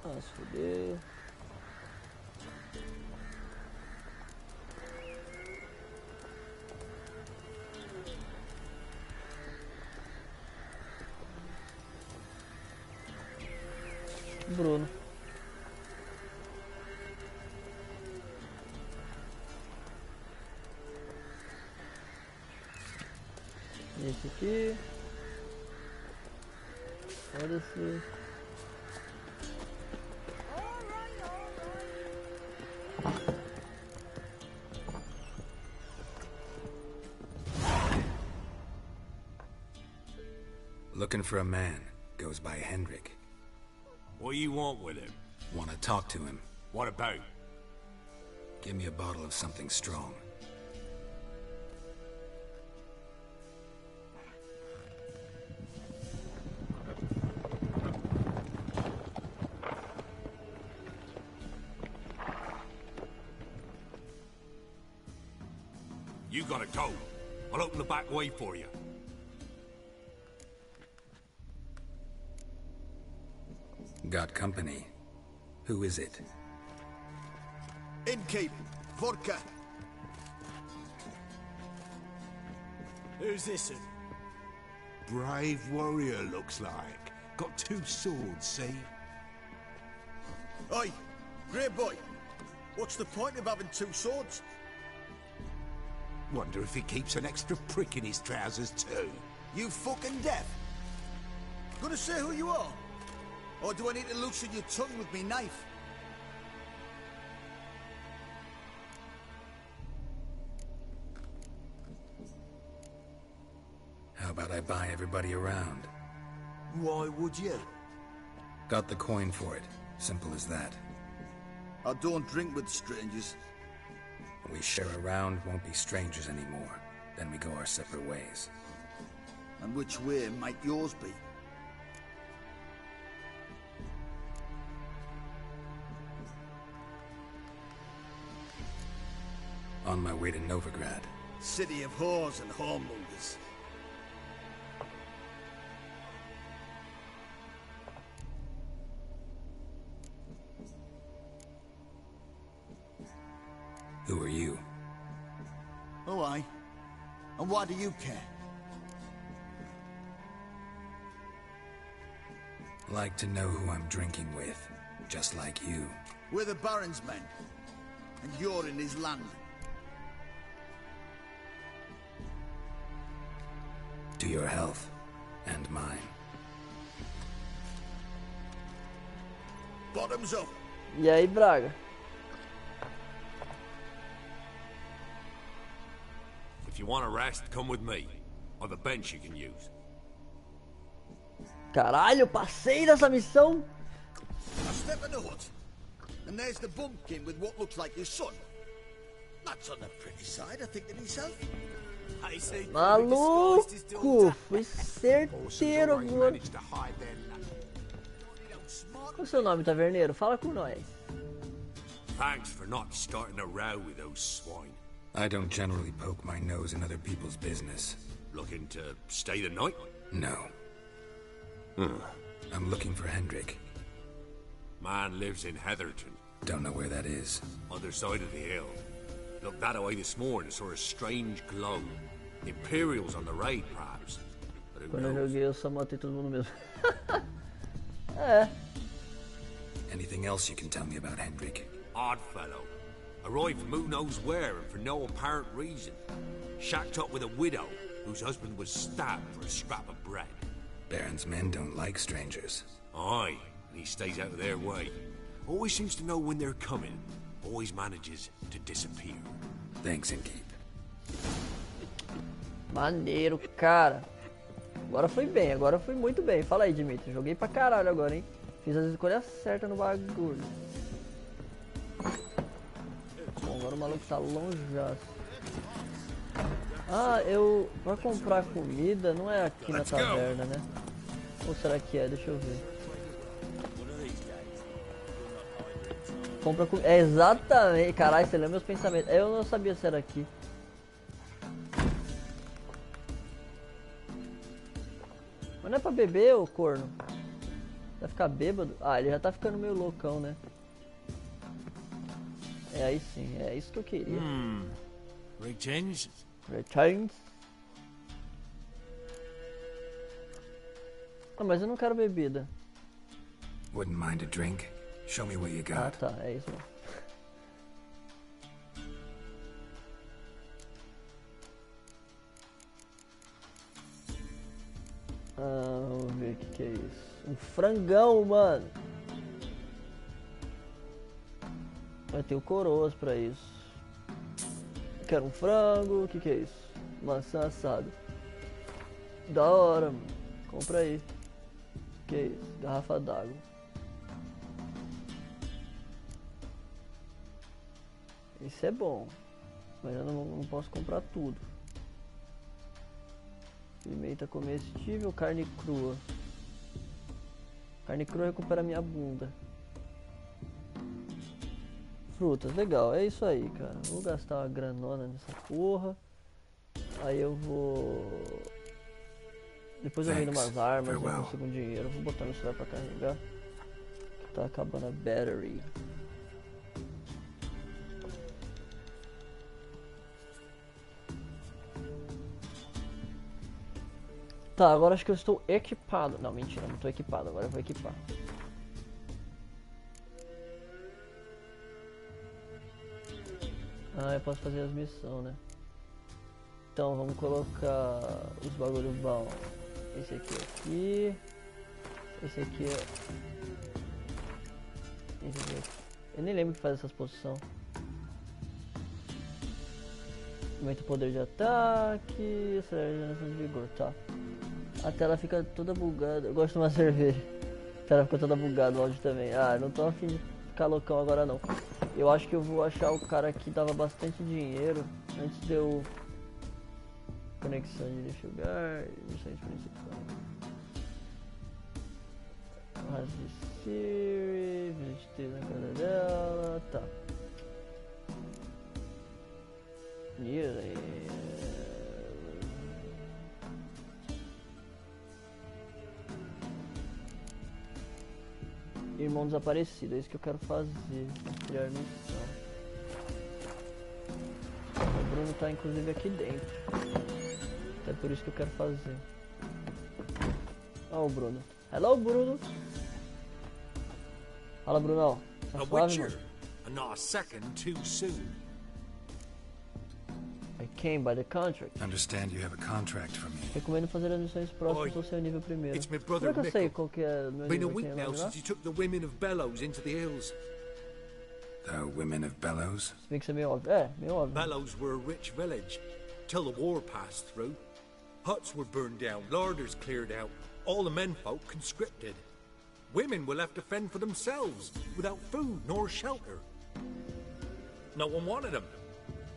Ah, se fodeu. Bruno. Esse aqui. Foda-se. Looking for a man. Goes by Hendrik. What do you want with him? Want to talk to him. What about? Give me a bottle of something strong. You gotta go. I'll open the back way for you. Got company. Who is it? Innkeep. Vodka. Who's this? Brave warrior, looks like. Got 2 swords, see? Oi, grey boy. What's the point of having 2 swords? Wonder if he keeps an extra prick in his trousers too. You fucking deaf? Gonna say who you are? Or do I need to loosen your tongue with me knife? How about I buy everybody around? Why would you? Got the coin for it. Simple as that. I don't drink with strangers. We share a round, won't be strangers anymore. Then we go our separate ways. And which way might yours be? On my way to Novigrad. City of whores and whoremongers. Who are you? Oh, I. And why do you care? Like to know who I'm drinking with. Just like you. We're the Baron's men. And you're in his land. To your health. And mine. Bottoms up. E aí, Braga? If you want a rest, come with me. Or the bench you can use. Caralho, passei dessa missão. I step in the hut. And there's the bumpkin with what looks like his son. That's on the pretty side, I think to myself. Maluco, fui certeiro agora. Qual é o seu nome, taverneiro? Fala com nós. Thanks for not starting a row with those swine. I don't generally poke my nose in other people's business. Looking to stay the night? No. I'm looking for Hendrik. Man lives in Heatherton. Don't know where that is. Other side of the hill. Looked that away this morning, saw a strange glow. Imperials on the raid, perhaps. But who Quando eu knows? joguei, eu só matei todo mundo mesmo. É. Anything else you can tell me about Hendrik? Odd fellow. Arrived from who knows where and for no apparent reason. Shacked up with a widow whose husband was stabbed for a scrap of bread. Baron's men don't like strangers. Aye, and he stays out of their way. Always seems to know when they're coming. Always manages to disappear. Thanks, Innkeep. Maneiro, cara. Agora foi bem, agora foi muito bem. Fala aí, Dimitri. Joguei pra caralho agora, hein? Fiz as escolhas certas no bagulho. Bom, agora o maluco tá longeaço. Ah, eu... Pra comprar comida, não é aqui na taverna, né? Ou será que é? Deixa eu ver. Compra comida. É exatamente... Caralho, você lembra meus pensamentos. Eu não sabia se era aqui. Mas não é pra beber, ô corno? Vai ficar bêbado? Ah, ele já tá ficando meio loucão, né? É aí sim, é isso que eu queria. Returns? Returns? Ah, mas eu não quero bebida. Wouldn't mind a drink? Show me what you Ah, got. tá, é isso mesmo. Ah, vamos ver o que é isso. Um frangão, mano. Eu tenho coroas pra isso. Quero um frango. O que é isso? Maçã assada. Da hora, mano. Compra aí. Que isso? Garrafa d'água. Isso é bom. Mas eu não posso comprar tudo. Pimenta comestível, carne crua. Carne crua recupera minha bunda. Frutas, legal, é isso aí, cara. Vou gastar uma granona nessa porra. Aí eu vou... Depois eu vendo umas armas, eu consigo um dinheiro. Vou botar meu celular pra carregar. Tá acabando a battery. Tá, agora acho que eu estou equipado. Não, mentira, não estou equipado. Agora eu vou equipar. Ah, eu posso fazer as missões, né? Então, vamos colocar os bagulho bom. Esse aqui. Esse aqui. Esse aqui. Eu nem lembro que faz essas posições. Aumenta o poder de ataque. Acelera a geração de vigor, tá. A tela fica toda bugada. Eu gosto de uma cerveja. A tela ficou toda bugada, o áudio também. Ah, não tô afim de ficar loucão agora não. Eu acho que eu vou achar o cara que dava bastante dinheiro antes de eu... Conexão de enxugar, missões principais. Siri, visitei na cara dela, tá. Irmão desaparecido, é isso que eu quero fazer. Criar missão. O Bruno tá inclusive aqui dentro. É por isso que eu quero fazer. Ó o Bruno. Hello, Bruno. Fala, Brunão. Tá suave, mano? Not a second too soon. I came by the contract. Understand you have a contract for me. Recomendo fazer as missões próximas ao seu nível primeiro. It's my Como brother é que eu sei Mickle. qual que é o meu Been a nível week aqui, now né? since you took the women of Bellows into the hills. The women of Bellows? Se bem que isso é meio óbvio. É, meio óbvio. Bellows were a rich village till the war passed through. Huts were burned down, larders cleared out, all the menfolk conscripted. Women were left to fend for themselves, without food nor shelter. No one wanted them.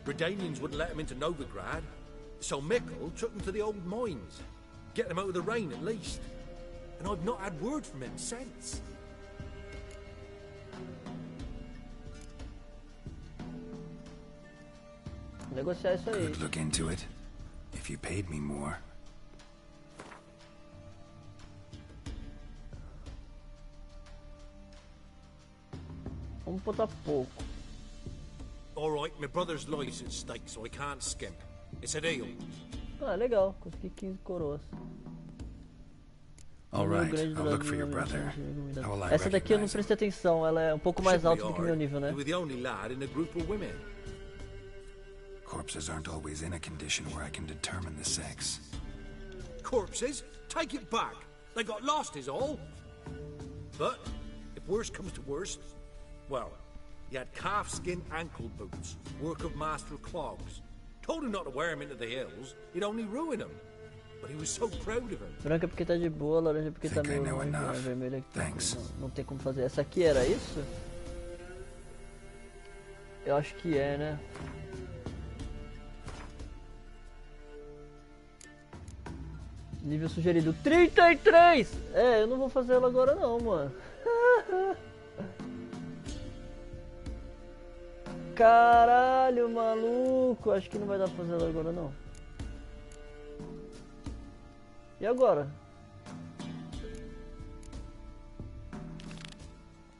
Redanians wouldn't let them into Novigrad, so Mickle took them to the old mines. Get them out of the rain at least. And I've not had word from him since. Negociar isso aí. Could look into it. If you paid me more. Vamos botar pouco. Alright, my brother's life's at stake, so I can't skimp. It's a deal. Ah, legal. Consegui 15 coroas. Alright, I'll look for your brother. How will I Essa daqui eu não recognize him? prestei atenção. Ela é um pouco mais Should be alta do que meu hard. nível, né? You were the only lad in a group of women. Corpses aren't always in a condition where I can determine the sex. Corpses? Take it back. They got lost is all. But, if worst comes to worst, well, he had calfskin ankle boots, work of Master Clogs. Told him not to wear them into the hills, he'd only ruin them. But he was so proud of him. Branca porque tá de boa, laranja porque tá meio longe, a vermelha que tá... Não tem como fazer. Essa aqui era isso? Eu acho que é, né? Nível sugerido 33! É, eu não vou fazer ela agora não, mano. Caralho, maluco. Acho que não vai dar pra fazer ela agora não. E agora?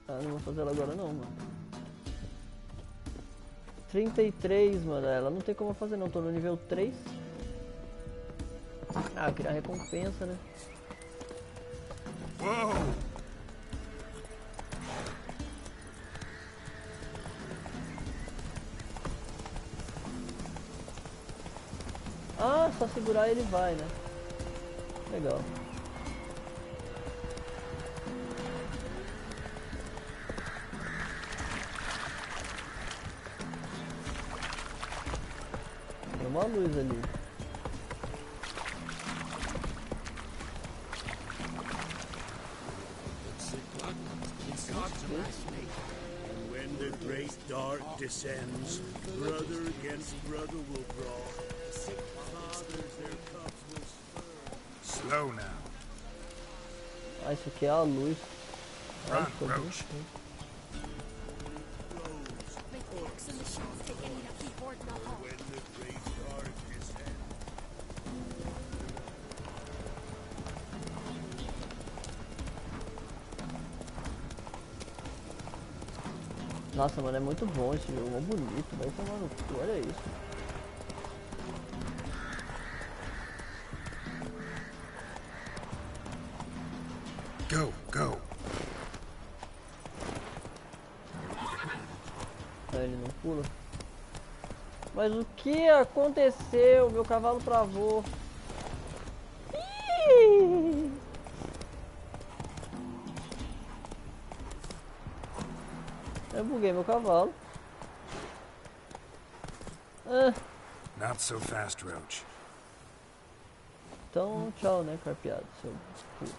Ah, não vou fazer ela agora não, mano. 33, mano. Ela não tem como fazer não. Tô no nível 3. Ah, eu queria a recompensa, né? Uou! Ah, só segurar ele vai, né? Legal. Tem uma luz ali. descends, brother against brother will brawl. Fathers their cubs will spur. Slow now. Ah, isso aqui é a luz. Run, ficou Roach. bem feio. The orcs and the shields take any to keep Horde in the hall. When the great guard descends. Nossa, mano, é muito bom esse jogo, é bonito, vai tomar no cu, olha isso. Go, go. Ah, ele não pula. Mas o que aconteceu? Meu cavalo travou. Ih! Eu buguei meu cavalo. Ah, Not so fast, Roach. então, tchau, né, carpeado, seu puto.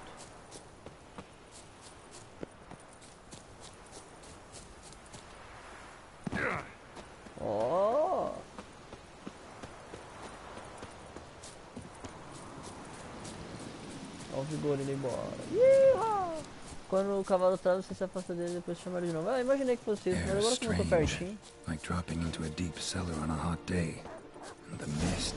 Ó. Ó o vigor indo embora. Iha! Quando o cavalo trava, você se afasta dele e depois chama ele de novo. Ah, imaginei que fosse isso, mas agora como eu tô pertinho. Like dropping into a deep cellar on a hot day. And the mist.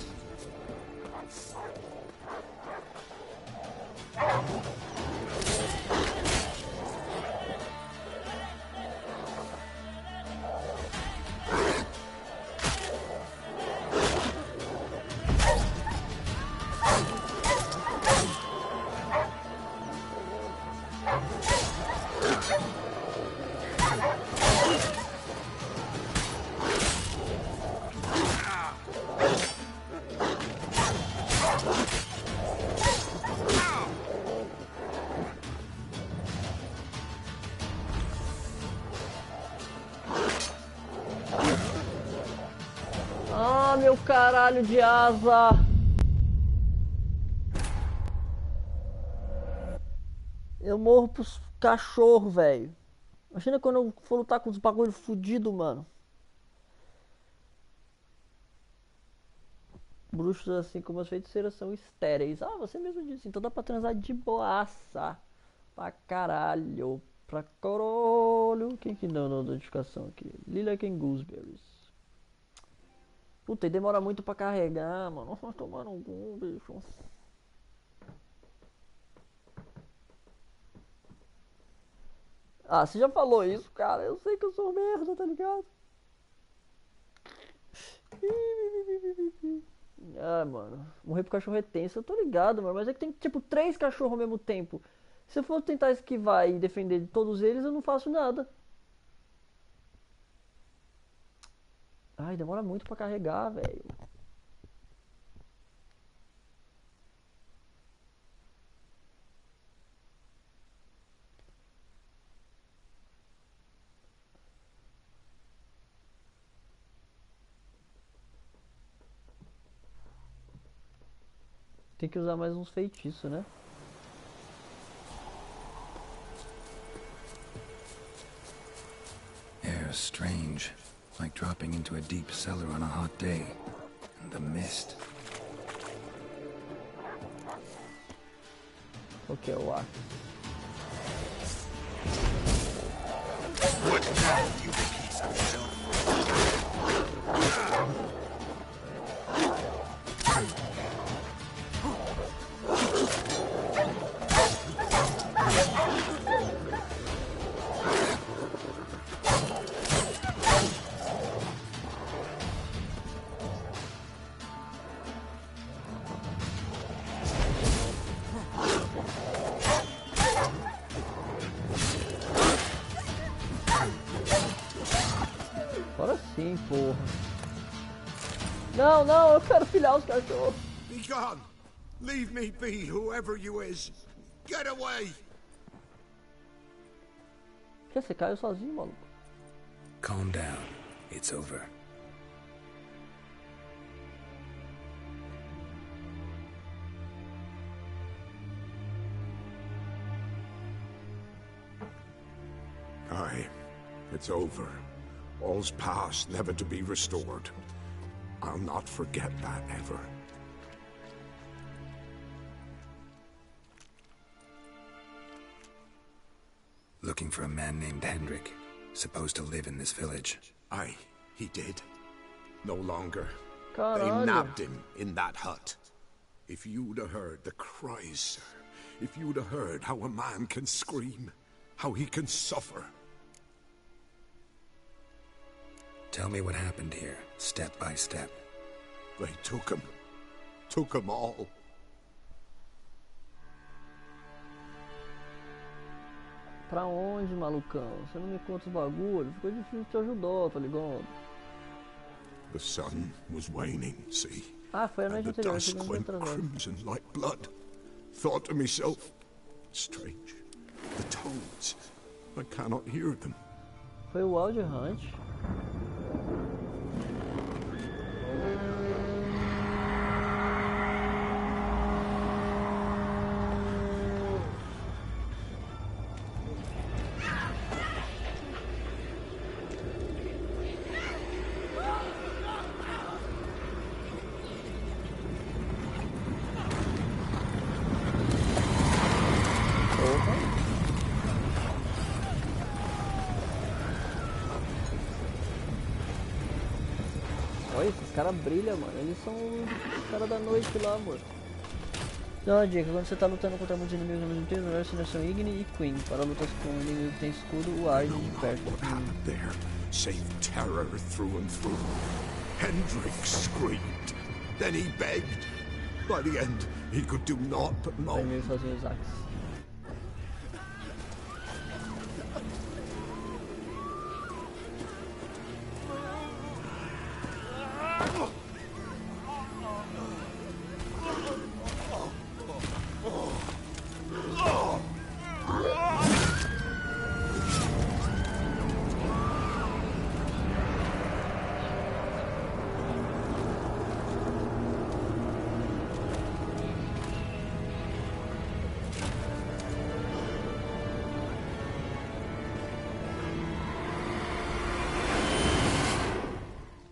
Ah, meu caralho de asa! Eu morro pros cachorros, velho. Imagina quando eu for lutar com os bagulho fudido, mano. Bruxos assim como as feiticeiras são estéreis. Ah, você mesmo disse, então dá pra transar de boaça. Pra caralho. Pra caralho. Quem que não na notificação aqui? Lilac and Gooseberries. Puta, e demora muito pra carregar, mano. Vai tomar um cu, bicho. Ah, você já falou isso, cara. Eu sei que eu sou merda, tá ligado? Ah, mano. Morrer pro cachorro é tenso, eu tô ligado, mano. Mas é que tem, tipo, 3 cachorros ao mesmo tempo. Se eu for tentar esquivar e defender de todos eles, eu não faço nada. Ai, demora muito pra carregar, velho. Tem que usar mais uns feitiços, né? Air strange. Like dropping into a deep cellar on a hot day. And the mist. Ok, o ar. What now, you piece of filth? Agora sim, porra. Não, não, eu quero pilhar os cachorros. Be gone! Leave me be, whoever you is! Get away! Que você caiu sozinho, maluco? Calm down. It's over. Aye, it's over. All's past, never to be restored. I'll not forget that ever. Looking for a man named Hendrik, supposed to live in this village. Aye, he did. No longer. Caralho. They nabbed him in that hut. If you'd have heard the cries, sir. If you'd have heard how a man can scream, how he can suffer. Tell me what happened here, step by step. They took him. Took him all. Pra onde, malucão? Você não me conta os bagulho? Ficou difícil te ajudar, tá ligado? The sun was waning, see? Ah, foi a noite And the anterior, dusk chegamos went atrasado. crimson like blood. Thought to myself, strange. The toads. I cannot hear them. Foi o Wild Hunt. Olha, esses caras brilham, mano. Eles são os caras da noite lá, amor. Então, uma dica: quando você tá lutando contra muitos inimigos ao mesmo tempo, melhor seleção Igni e Queen. Para lutas com um inimigo que tem escudo, o Arde de perto. What happened there? Save terror through and through. Hendrik screamed. Then he begged. By the end, he could do naught but O moan. inimigo sozinho, os Axe.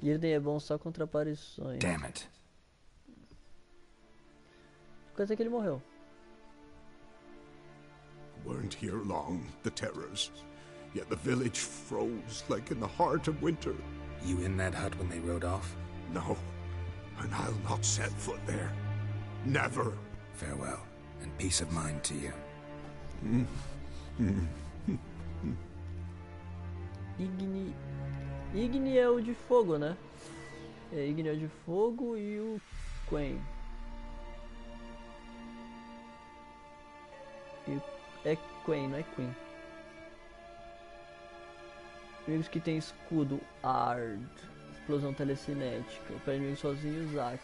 Irden é bom só contra aparições. Damn it. Quer dizer que ele morreu. Weren't here long, the terrors. Yet the village froze like in the heart of winter. You in that hut when they rode off? No, and I'll not set foot there. Never. Farewell, and peace of mind to you. Igni. Igni é o de fogo, né? É, Igni é o de fogo e o Quen. É Quen, não é Queen. Inimigos que tem escudo, Ard. Explosão telecinética. Para inimigo sozinho, Zax.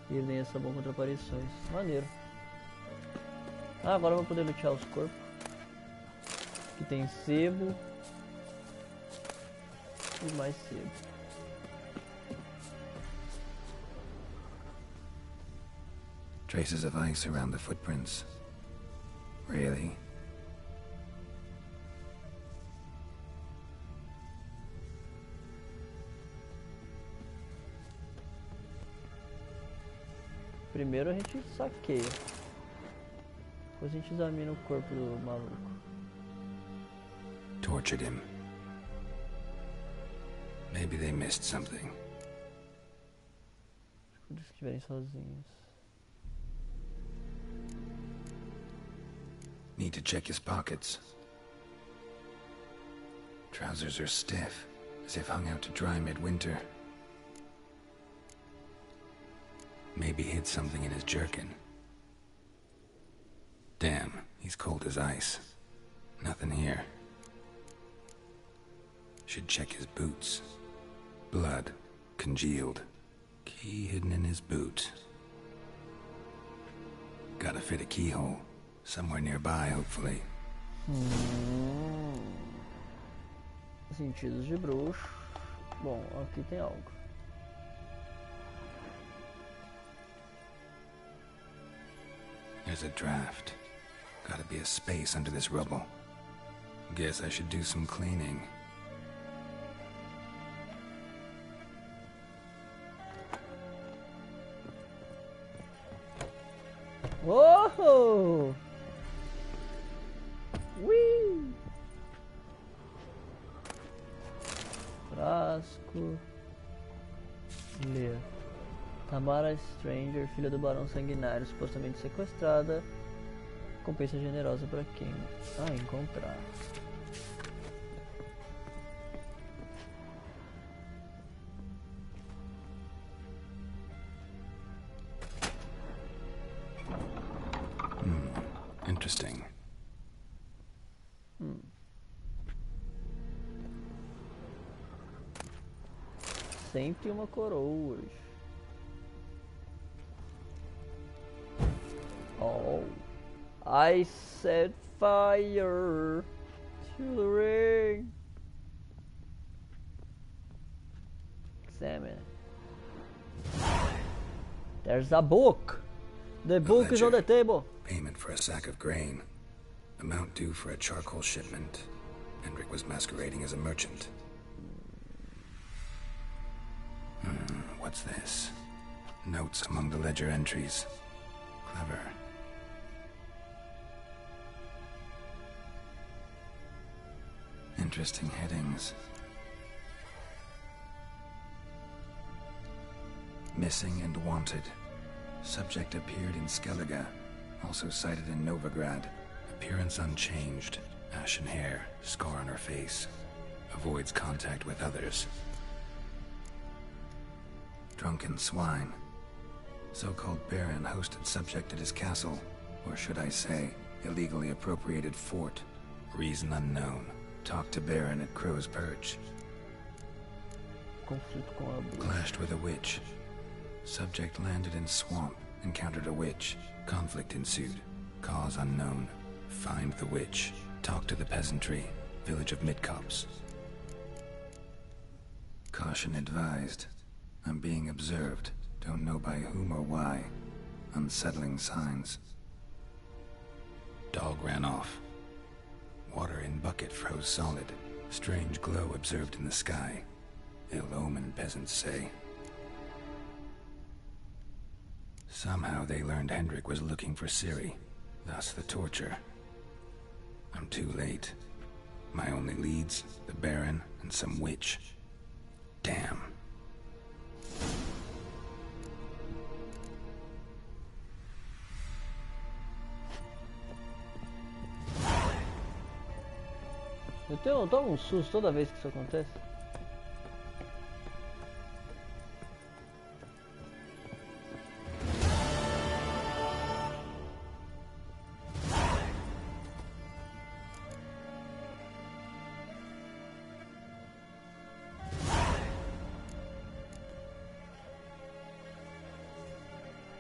Ele nem é só bom contra aparições. Maneiro. Ah, agora eu vou poder lutear os corpos. Aqui tem sebo. E mais sebo. Traces of ice around the footprints. Really? Primeiro a gente saqueia. Depois a gente examina o corpo do maluco. Tortured him. Maybe they missed something. Quando eles estiverem sozinhos. Need to check his pockets. Trousers are stiff, as if hung out to dry midwinter. Maybe hid something in his jerkin. Damn, he's cold as ice. Nothing here. Should check his boots. Blood, congealed. Key hidden in his boot. Gotta fit a keyhole. Somewhere nearby, hopefully. Sentidos de bruxo. Bom, aqui tem algo. There's a draft. Gotta be a space under this rubble. Guess I should do some cleaning. Oh! Ui! Frasco. Ler. Tamara Stranger, filha do Barão Sanguinário, supostamente sequestrada. Recompensa generosa para quem a encontrar. Interesting. Sempre uma coroa. Oh, I set fire to the ring. Examine. There's a book. The book is on the table. Payment for a sack of grain. Amount due for a charcoal shipment. Hendrik was masquerading as a merchant. What's this? Notes among the ledger entries. Clever. Interesting headings. Missing and wanted. Subject appeared in Skellige. Also cited in Novigrad. Appearance unchanged. Ashen hair. Scar on her face. Avoids contact with others. Drunken swine. So-called Baron hosted subject at his castle. Or should I say, illegally appropriated fort. Reason unknown. Talked to Baron at Crow's Perch. Clashed with a witch. Subject landed in swamp. Encountered a witch. Conflict ensued. Cause unknown. Find the witch. Talk to the peasantry. Village of Midcopse. Caution advised. I'm being observed. Don't know by whom or why. Unsettling signs. Dog ran off. Water in bucket froze solid. Strange glow observed in the sky. Ill omen, peasants say. Somehow they learned Hendrik was looking for Ciri. Thus the torture. I'm too late. My only leads, the Baron and some witch. Damn. Eu tomo um susto toda vez que isso acontece.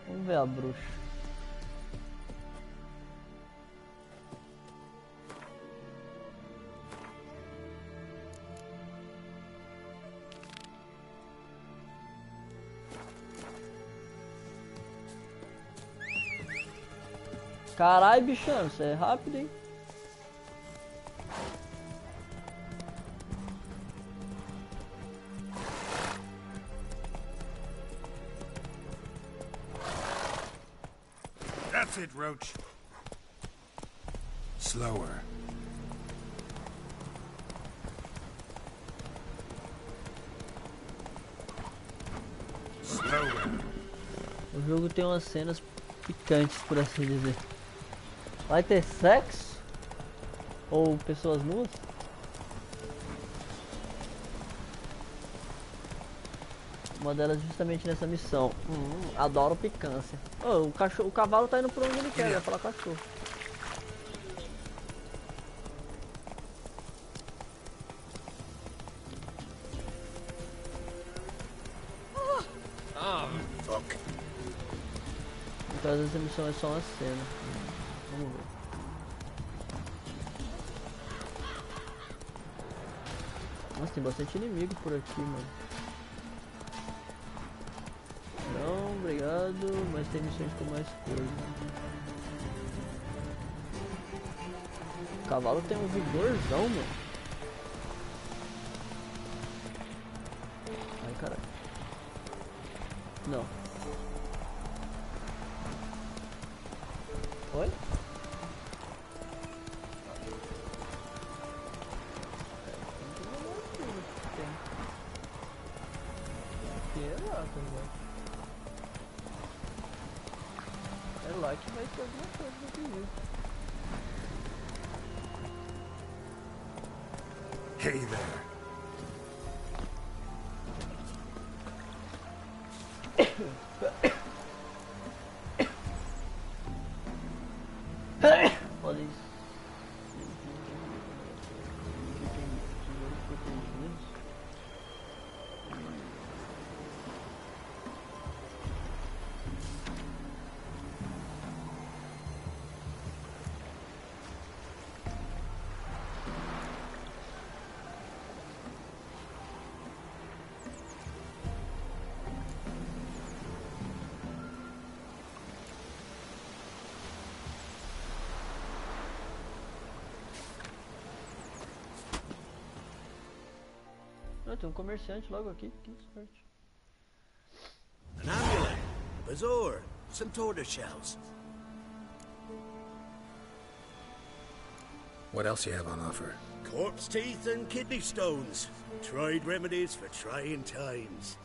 Vamos ver a bruxa. Caralho, bichano, você é rápido, hein? That's it, Roach. Slower. Slower. O jogo tem umas cenas picantes, por assim dizer. Vai ter sexo? Ou pessoas nuas? Uma delas justamente nessa missão. Adoro picância. Oh, o cavalo tá indo por onde ele quer, vai falar cachorro. Fuck. Então às vezes a missão é só uma cena. Vamos ver. Nossa, tem bastante inimigo por aqui, mano. Não, obrigado, mas tem missões com mais coisa. O cavalo tem um vigorzão, mano. Ai, caralho. Não. que é lá, tá ligado? É lá que vai ter alguma coisa no vídeo. Hey there. Podem tem um comerciante logo aqui, que sorte. An amulet, bazaar, some tortoise shells. What else you have on offer? Corpse teeth and kidney stones. Tried remedies for trying times.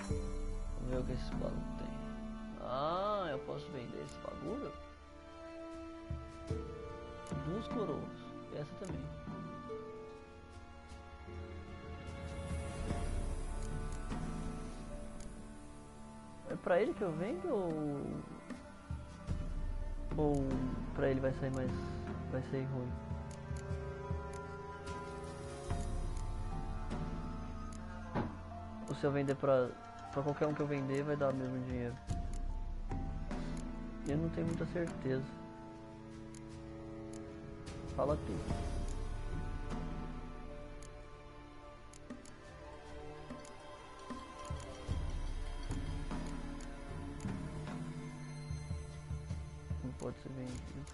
Vamos ver o que esse bagulho tem. Ah, eu posso vender esse bagulho? 2 coroas. E essa também. É pra ele que eu vendo ou pra ele vai sair mais, vai sair ruim? Ou se eu vender pra qualquer um que eu vender vai dar o mesmo dinheiro? Eu não tenho muita certeza. Fala aqui. Pode ser vendido.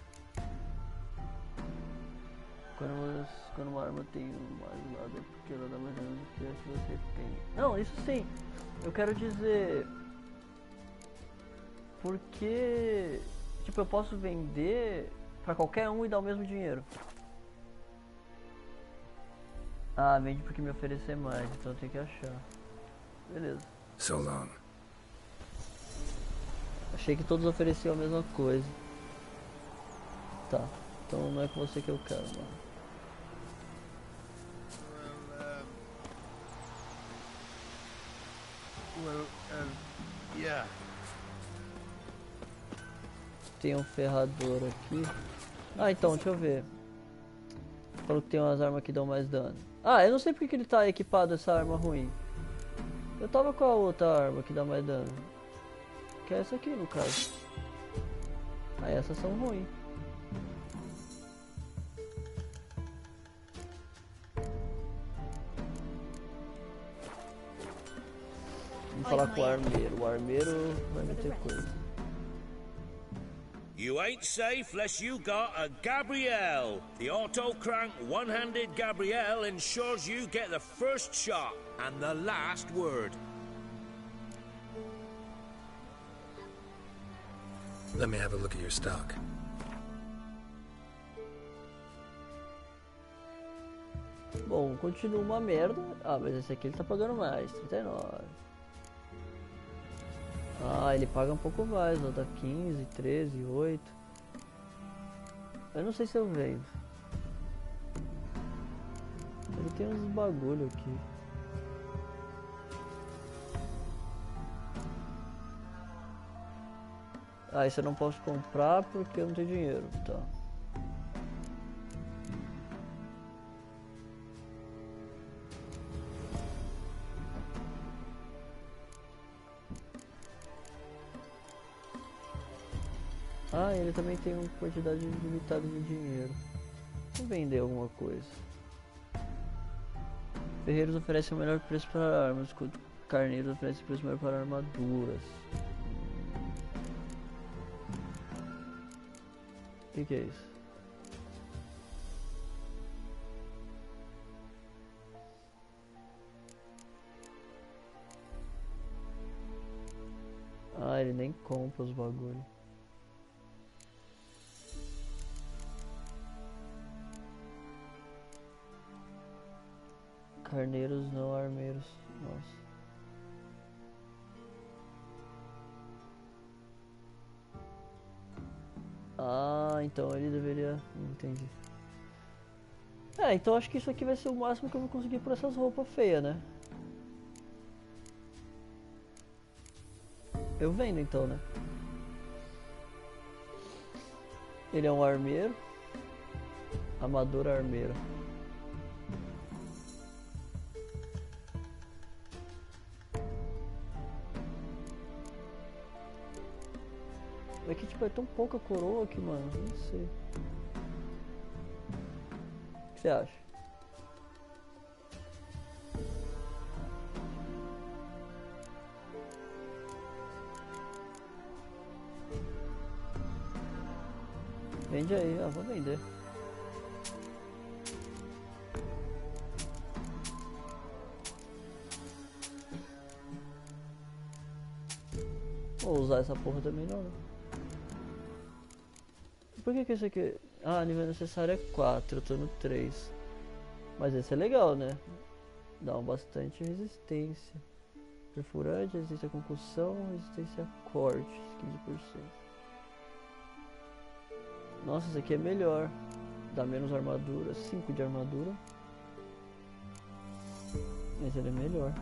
Quando uma arma tem mais lado é porque ela dá mais dano do que a que você tem. Não, isso sim. Eu quero dizer, porque tipo, eu posso vender pra qualquer um e dar o mesmo dinheiro. Ah, vende porque me oferecer mais, então eu tenho que achar. Beleza. So long. Achei que todos ofereciam a mesma coisa. Tá, então não é com você que eu quero, mano. Yeah. Tem um ferrador aqui. Ah, então, deixa eu ver. Falou que tem umas armas que dão mais dano. Ah, eu não sei porque que ele tá equipado essa arma ruim. Eu tava com a outra arma que dá mais dano. Que é essa aqui, no caso. Ah, essas são ruins. Vamos falar com o armeiro. O armeiro vai meter coisa. You ain't safe unless you got a Gabrielle. The auto-crank one-handed Gabrielle ensures you get the first shot and the last word. Let me have a look at your stock. Bom, continua uma merda. Ah, mas esse aqui ele tá pagando mais, 39. Ah, ele paga um pouco mais, ó, dá 15, 13, 8. Eu não sei se eu vendo. Ele tem uns bagulho aqui. Ah, esse eu não posso comprar porque eu não tenho dinheiro, tá. Ah, ele também tem uma quantidade limitada de dinheiro. Vou vender alguma coisa. Ferreiros oferecem o melhor preço para armas, enquanto carneiros oferecem o preço melhor para armaduras. O que é isso? Ah, ele nem compra os bagulho. Carneiros não armeiros. Nossa. Ah, então ele deveria... Entendi. Então acho que isso aqui vai ser o máximo que eu vou conseguir por essas roupas feias, né? Eu vendo então, né? Ele é um armeiro. Amador armeiro. É que tipo, é tão pouca coroa aqui, mano. Não sei. O que você acha? Vende aí, ó, vou vender. Vou usar essa porra também não, né? Por que esse aqui... Ah, nível necessário é 4, eu tô no 3. Mas esse é legal, né? Dá bastante resistência. Perfurante, resistência a concussão, resistência a cortes, 15%. Nossa, esse aqui é melhor. Dá menos armadura, 5 de armadura. Esse ele é melhor.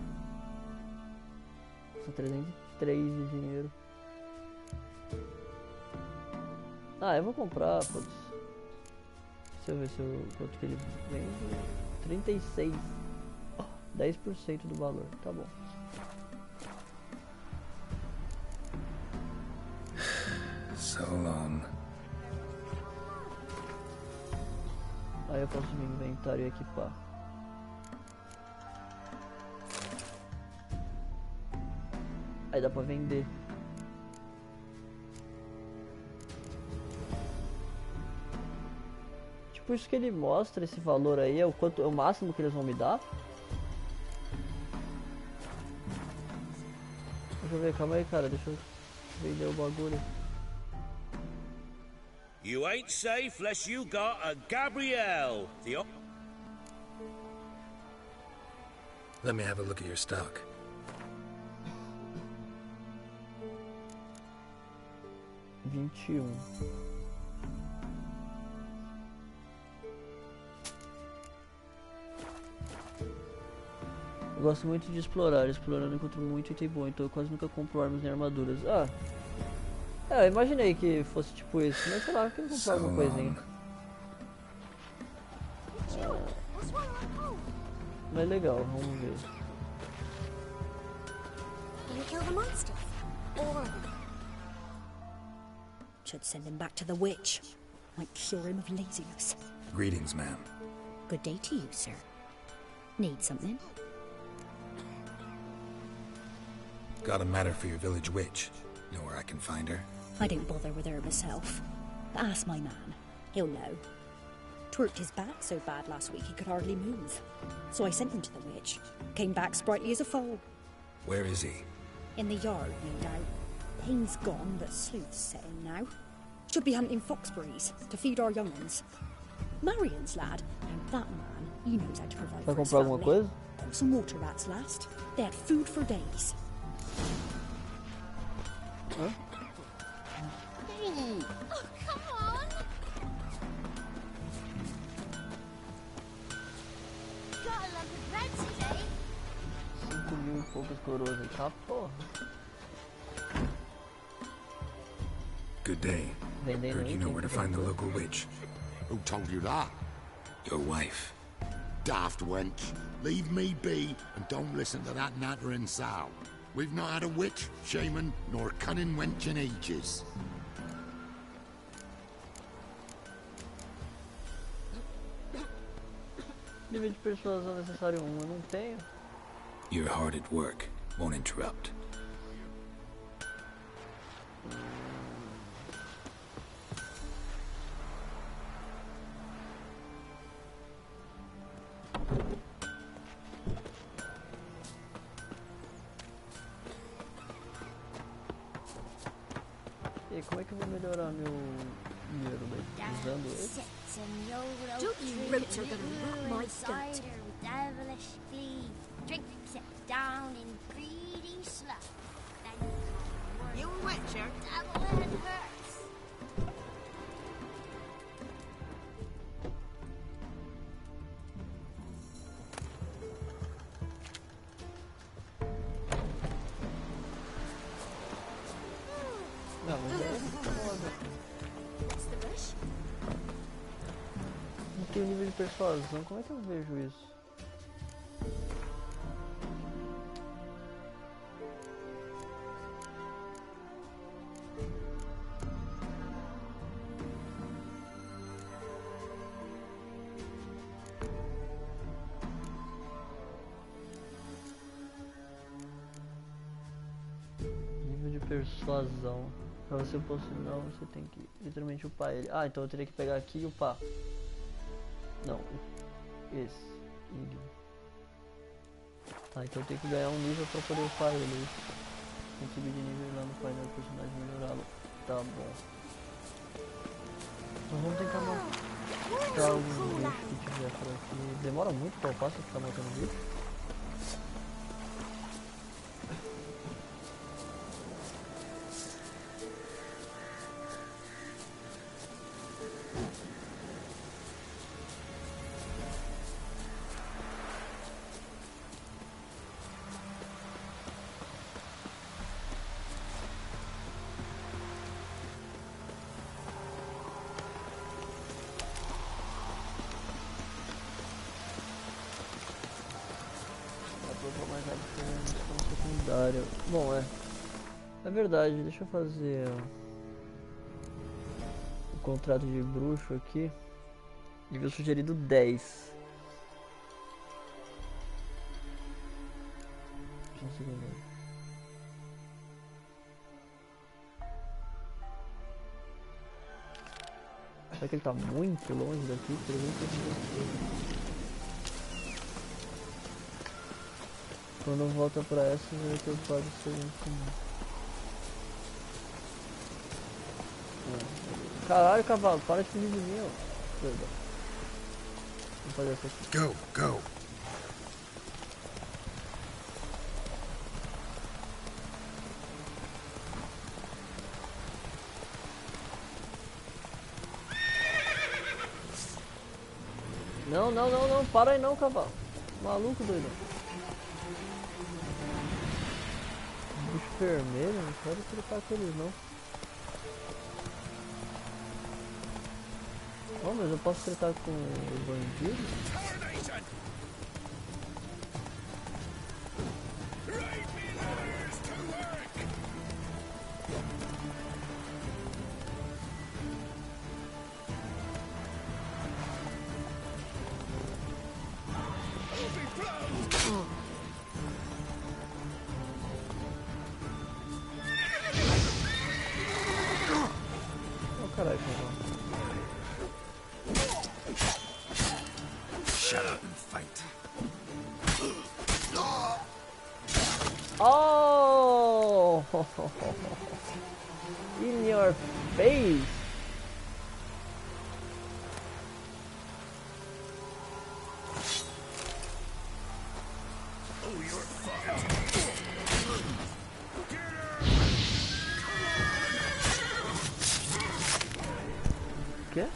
Só 303 de dinheiro. Ah, eu vou comprar, foda-se. Deixa eu ver se eu, quanto que ele vende. 36. 10% do valor, tá bom. So long. Aí eu posso me inventário e equipar. Aí dá pra vender. Tipo, isso que ele mostra, esse valor aí, é o quanto, é o máximo que eles vão me dar? Deixa eu ver, calma aí, cara, deixa eu vender o bagulho. You ain't safe unless you got a Gabrielle. Let me have a look at your stock. Eu gosto muito de explorar, explorando eu encontro muito item bom, então eu quase nunca compro armas nem armaduras. Ah, eu imaginei que fosse tipo isso, mas sei lá, eu queria comprar alguma coisinha. Mas legal, vamos ver. Can you kill the monsters? Or should send him back to the witch. Might cure him of laziness. Greetings, ma'am. Good day to you, sir. Need something? Got a matter for your village witch. Know where I can find her? I don't bother with her myself. Ask my man. He'll know. Twerked his back so bad last week he could hardly move. So I sent him to the witch. Came back sprightly as a foal. Where is he? In the yard, no doubt. Pain's gone, but sleuth's setting now. Should be hunting foxberries to feed our young ones. Marion's lad, and that man, he knows how to provide for his family. Coisa? Got some water rats last. They had food for days. Huh? hey! Oh, come on! Got a lump of bread today. 5.000 e poucas coroas aí, tá porra. Good day. Heard you know where to find the local witch. Who told you that? Your wife. Daft wench. Leave me be and don't listen to that nattering sow. We've not had a witch, shaman, nor cunning wench in ages. Nível de persuasão necessário 1, eu não tenho. You're hard at work. Won't interrupt. E como é que eu vou melhorar meu dinheiro usando ele? Don't you roots are gonna rot my gut. Devilish flea drinks it down in greedy slough. Then you a witcher? Devil head hurts. Ah, mas é foda. Não tem nível de persuasão, como é que eu vejo isso? Persuasão. Pra você posicionar, você tem que literalmente upar ele. Ah, então eu teria que pegar aqui e upar. Não, esse. Ah, então eu tenho que ganhar um nível pra poder upar ele. Tem que subir de nível lá no painel do personagem e melhorá-lo. Tá bom. Então vamos tentar matar algum bicho que tiver por aqui. Demora muito pra upar se eu ficar matando bicho. Mais nada de missão secundária. Bom, é verdade, deixa eu fazer o contrato de bruxo aqui. Nível sugerido 10. Só um segundo. Será que ele tá muito longe daqui? Quando volta pra essa, vai ter quase segundo. Caralho, cavalo, para de fugir de mim, ó. Vamos fazer essa aqui. Go, go. Não, para aí não, cavalo. Maluco, doido. Bicho vermelho, não quero trepar com eles não. Oh, mas eu posso tratar com o bandido? Oh, caralho, Shut up and fight. Oh! In your face! Oh, you're fucked. Quê?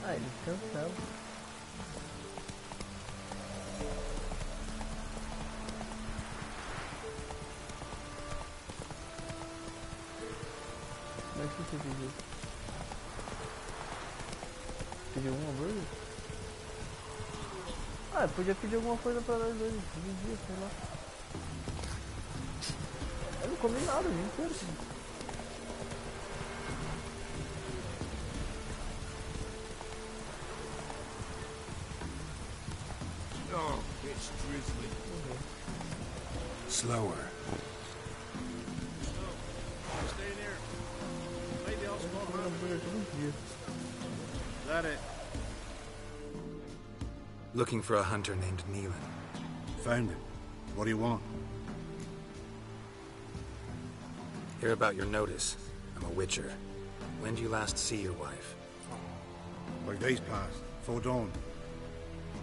Ah, eles cansaram. Mas o que você pediu? Pediu um hambúrguer? Ah, eu podia pedir alguma coisa pra nós dois. Dia, sei lá. Eu não comi nada o dia inteiro. Oh, it's drizzly. Slower. Stay near. Maybe I'll smoke around. Is that it? Looking for a hunter named Neelan. Found him. What do you want? Hear about your notice. I'm a witcher. When did you last see your wife? 5 days passed, before dawn.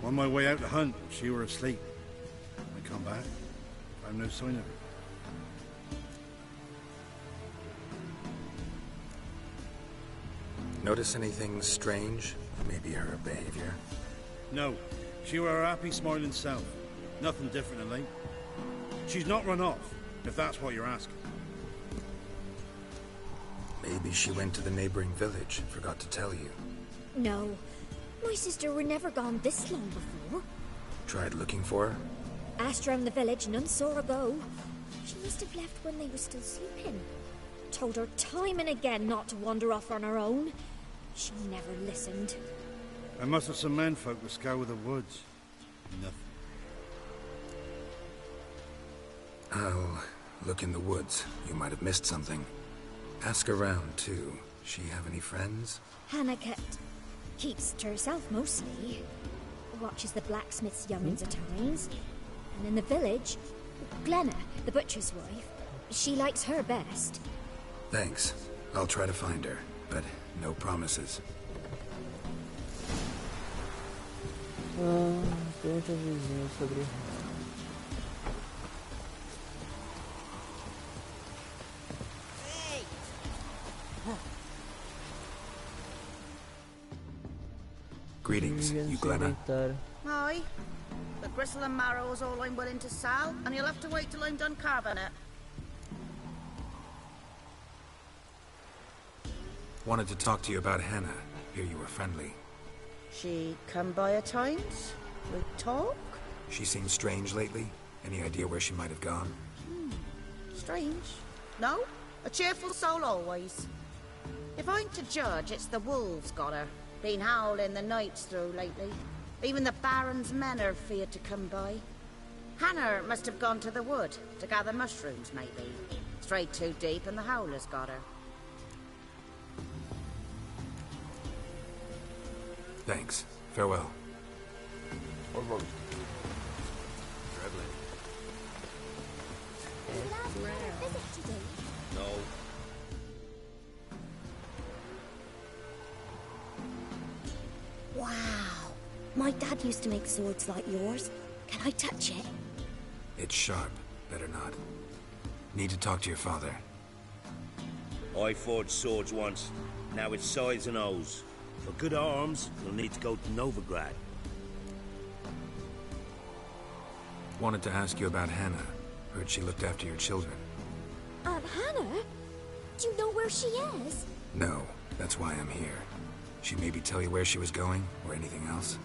On my way out to hunt, she were asleep. I come back, found no sign of her. Notice anything strange? Maybe her behavior? No. She were her happy, smiling self. Nothing different, Elaine. She's not run off, if that's what you're asking. Maybe she went to the neighboring village and forgot to tell you. No. My sister were never gone this long before. Tried looking for her? Asked round the village, none saw her go. She must have left when they were still sleeping. Told her time and again not to wander off on her own. She never listened. I must have some menfolk to scour the woods. Nothing. I'll look in the woods. You might have missed something. Ask around, too. She have any friends? Hannah keeps to herself mostly. Watches the blacksmith's young'uns at times. And in the village, Glenna, the butcher's wife, she likes her best. Thanks. I'll try to find her, but no promises. Pergunte aos vizinhos sobre... Greetings, you Glenna. Aye. The gristle and marrow is all I'm willing to sell, and you'll have to wait till I'm done carving it. Wanted to talk to you about Hannah. Hear you were friendly. She come by at times? We talk? She seems strange lately. Any idea where she might have gone? Strange. No? A cheerful soul always. If I'm to judge, it's the wolves got her. Been howling the nights through lately. Even the Baron's men are feared to come by. Hannah must have gone to the wood to gather mushrooms, maybe. Strayed too deep and the howlers got her. Thanks. Farewell. No. Wow. My dad used to make swords like yours. Can I touch it? It's sharp. Better not. Need to talk to your father. I forged swords once. Now it's size and O's. For good arms, you'll need to go to Novigrad. Wanted to ask you about Hannah. Heard she looked after your children. Hannah? Do you know where she is? No, that's why I'm here. She maybe tell you where she was going, or anything else?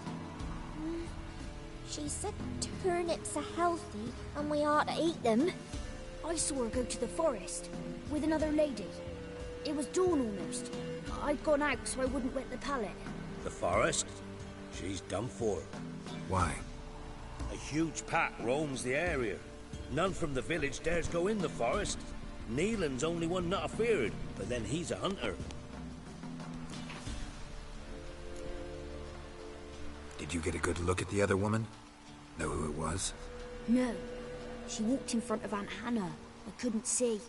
She said turnips are healthy, and we ought to eat them. I saw her go to the forest, with another lady. It was dawn almost. I'd gone out so I wouldn't wet the pallet. The forest? She's done for. Why? A huge pack roams the area. None from the village dares go in the forest. Neelan's only one not afeared, but then he's a hunter. Did you get a good look at the other woman? Know who it was? No. She walked in front of Aunt Hannah. I couldn't see.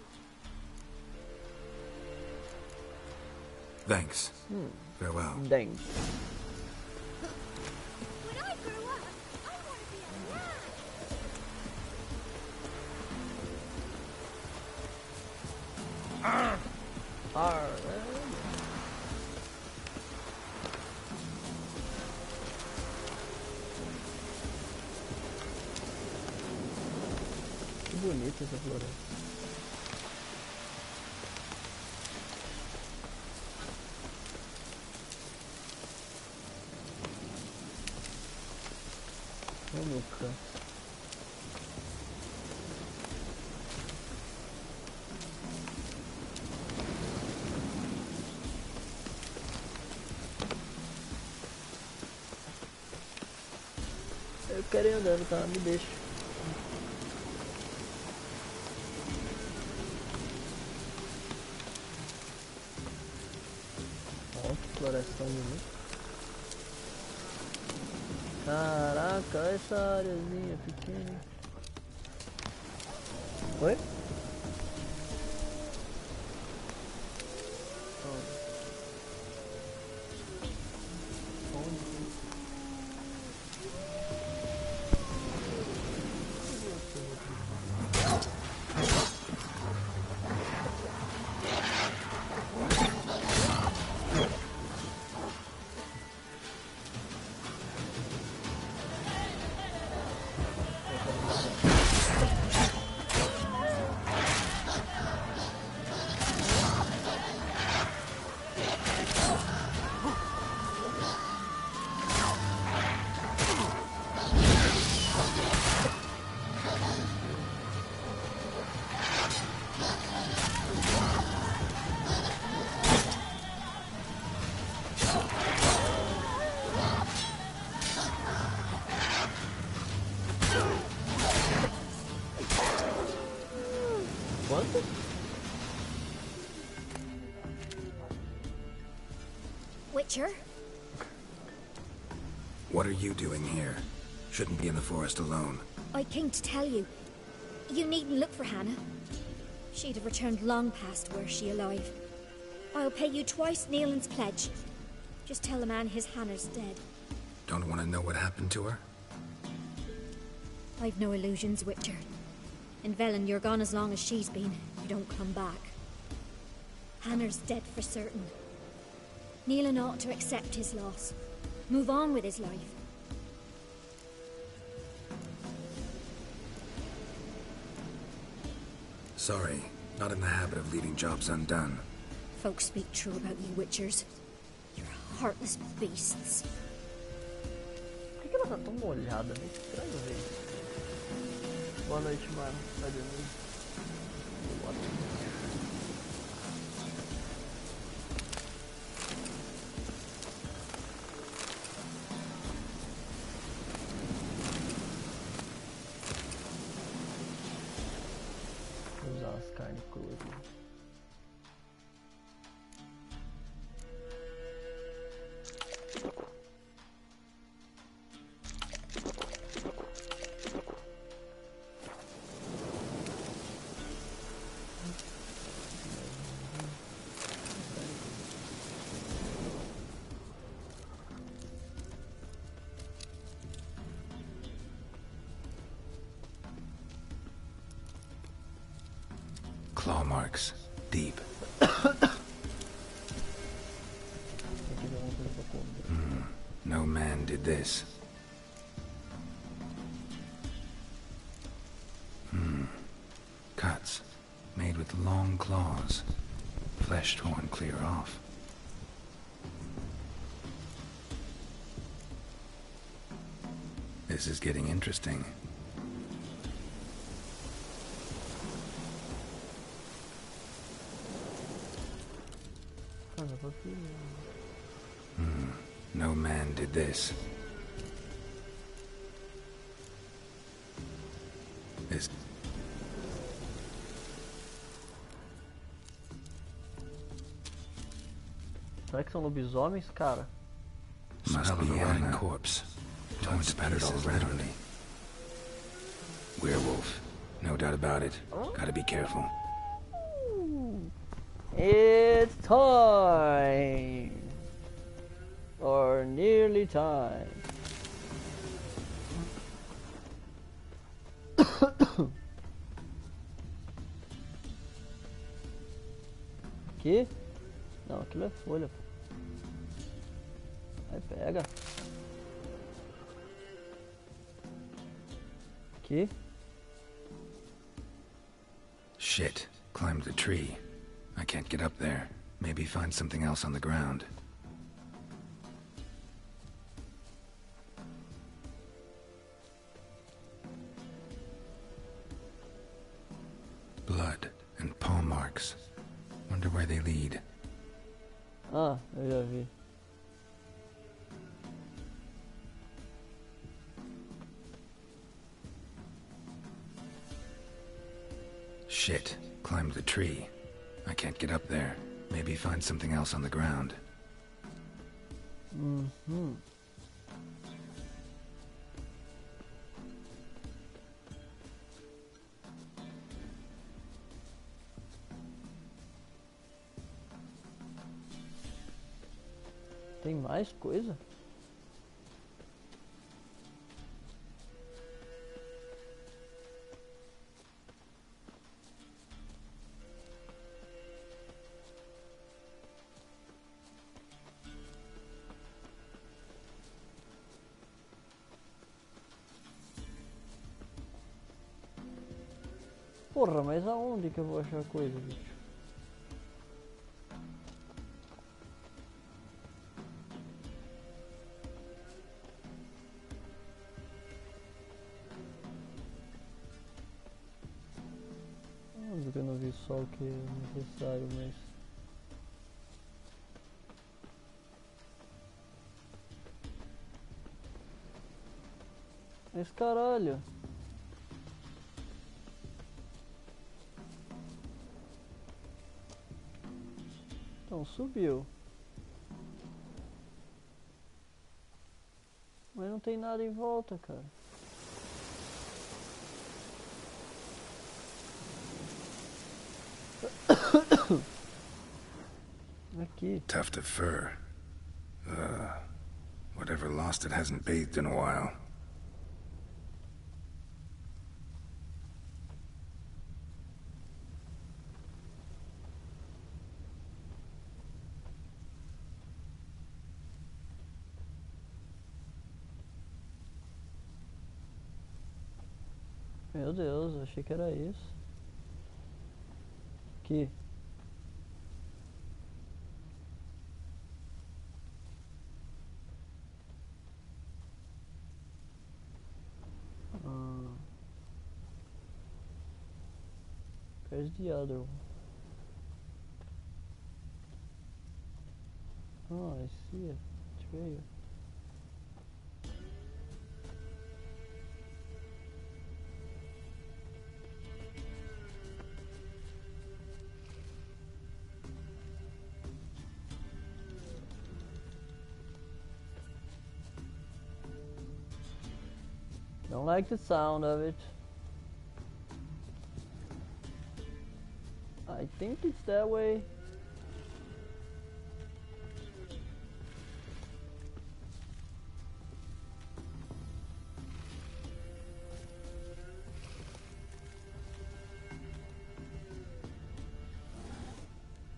Thanks. Farewell. Thanks. When I grow up, I want to be a man. Que bonita essa floresta. Vamos cá. Eu quero ir andando, tá? Me deixa. Ó, que florestão bonita. Caraca, olha essa areazinha pequena. Oi? Witcher? What are you doing here? Shouldn't be in the forest alone. I came to tell you. You needn't look for Hannah. She'd have returned long past were she alive. I'll pay you twice Nealon's pledge. Just tell the man his Hannah's dead. Don't want to know what happened to her? I've no illusions, Witcher. In Velen, you're gone as long as she's been. You don't come back. Hannah's dead for certain. Nealon ought to accept his loss. Move on with his life. Sorry, not in the habit of leaving jobs undone. Folks speak true about you, Witchers. You're heartless beasts. Por que ela tá tão molhada? É estranho ver isso. Boa noite, mano. Vai dormir. Boa noite. Vou usar as carnes cruas aqui. Claw marks. Deep. No man did this. Cuts. Made with long claws. Flesh torn clear off. This is getting interesting. No man did this. This. Será que são lobisomens, cara? Must be a rotting corpse. Torn to pieces, literally. Werewolf. No doubt about it. Gotta be careful. It's time! Or nearly time. Aqui? Não, aquilo é folha. Aí pega. Aqui. Shit. Climbed the tree. I can't get up there. Maybe find something else on the ground. Blood and paw marks. Wonder where they lead. Ah, eu já vi. Shit. Climbed the tree. I can't get up there. Maybe find something else on the ground. Tem mais coisa? Porra, mas aonde que eu vou achar coisa, bicho? Óbvio que eu não vi só o que é necessário, mas... Mas caralho! Então subiu. não tem nada em volta, cara. Aqui. Tuft of fur. Whatever lost it hasn't bathed in a while. Meu Deus, achei que era isso. Aqui. Where's the other one? Oh, I see it. It's right here. Don't like the sound of it. I think it's that way.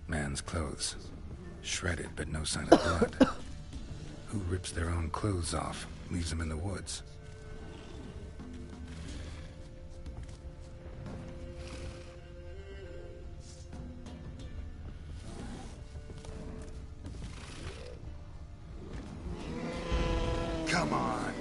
Man's clothes. Shredded, but no sign of blood. Who rips their own clothes off, leaves them in the woods? Come on.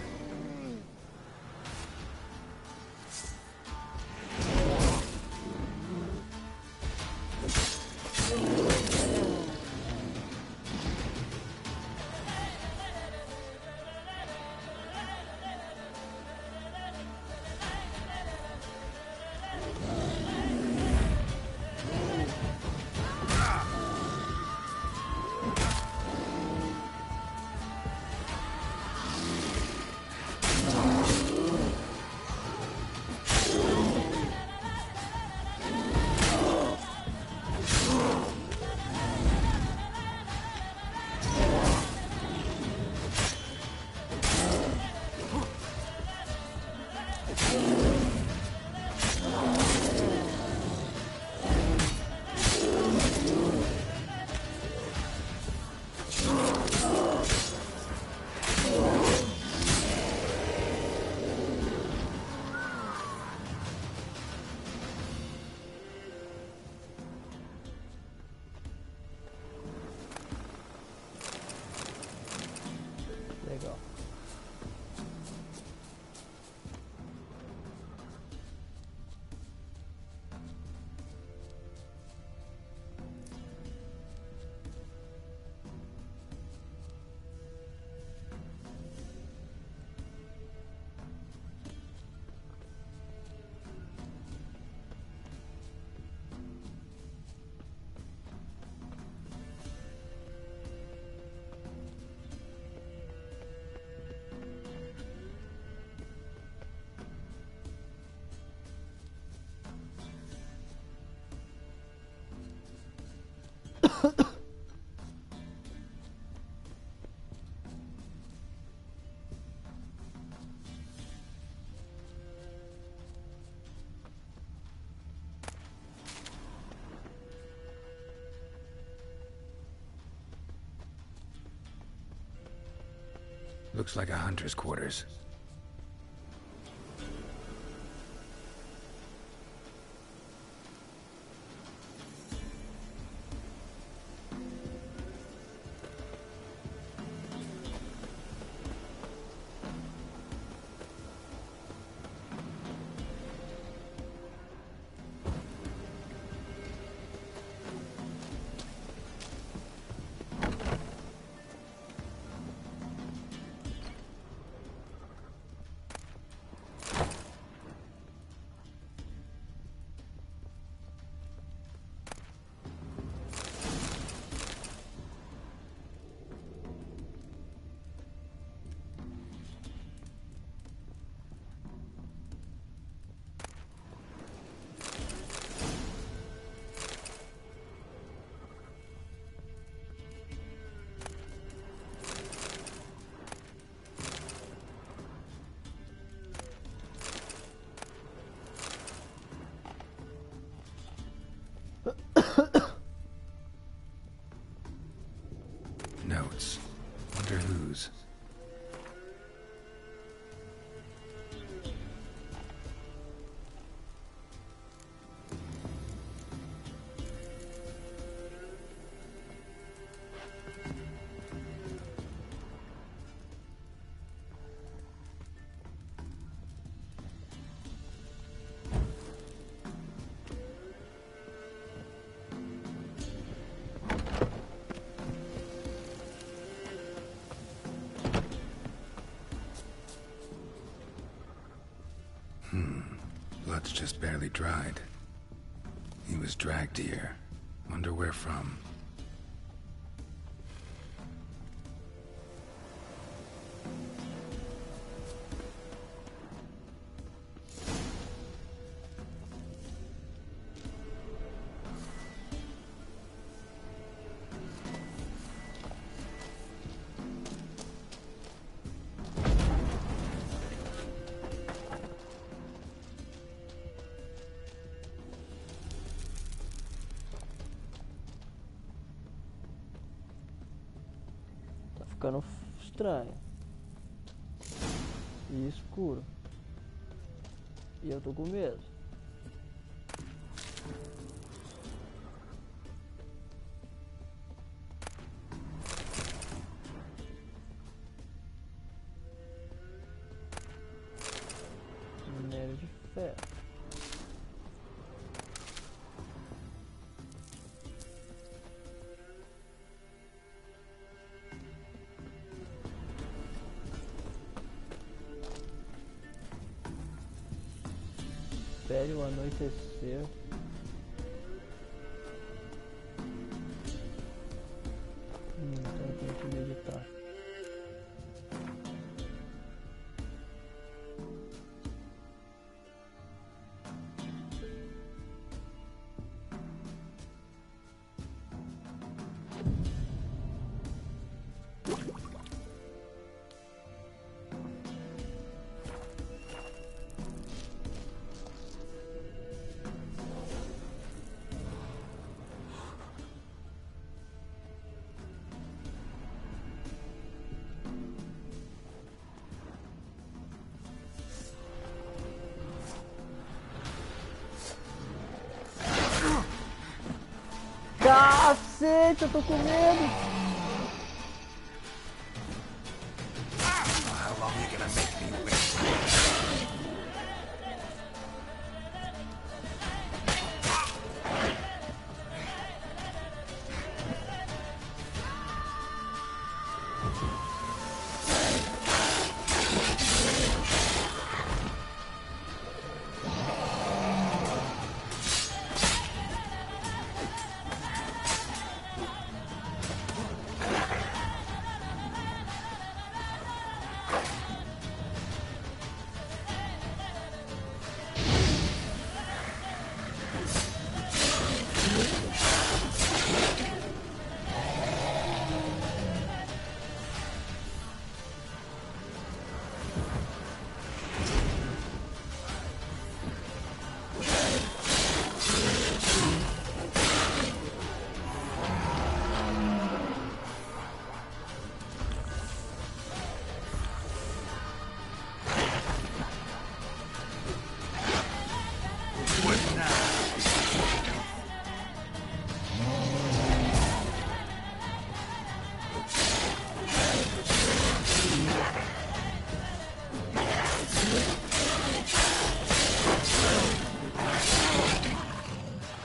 Legal. Looks like a hunter's quarters. Doctor Who's. Blood's just barely dried. He was dragged here. Wonder where from. Ficando estranho e escuro, e eu tô com medo. Minério de ferro. Espere o anoitecer. Então tem que meditar. Cacete, eu tô com medo. How long are you gonna make me wait?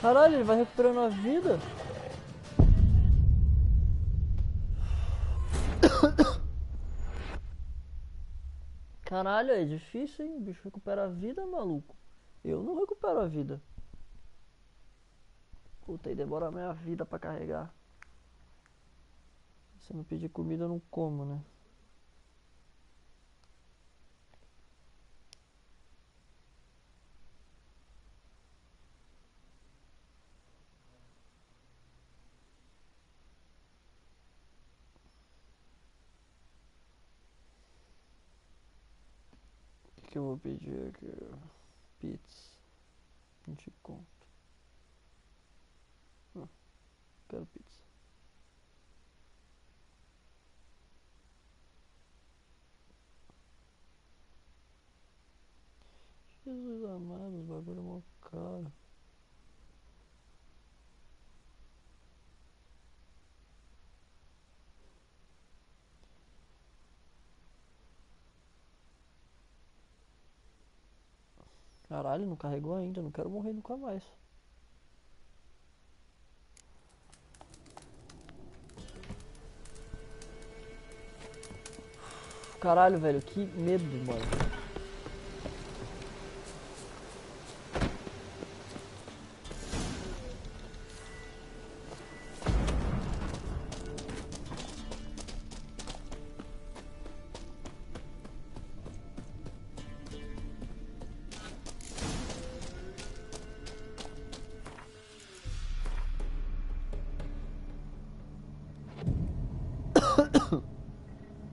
Caralho, ele vai recuperando a vida. Caralho, é difícil, hein? O bicho recupera a vida, maluco. Eu não recupero a vida. Puta, aí demora a minha vida pra carregar. Se não pedir comida, eu não como, né? O que eu vou pedir aqui? Pizza. 20 conto. Quero pizza. Jesus amado, os bagulho é mó caro. Caralho, não carregou ainda, não quero morrer nunca mais. Caralho, velho, que medo, mano.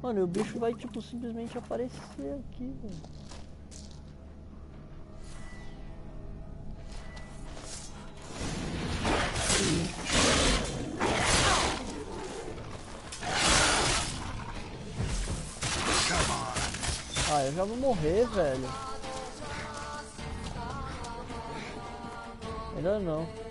Mano, e o bicho vai, tipo, simplesmente aparecer aqui, velho. Ah, eu já vou morrer, velho. Ainda não.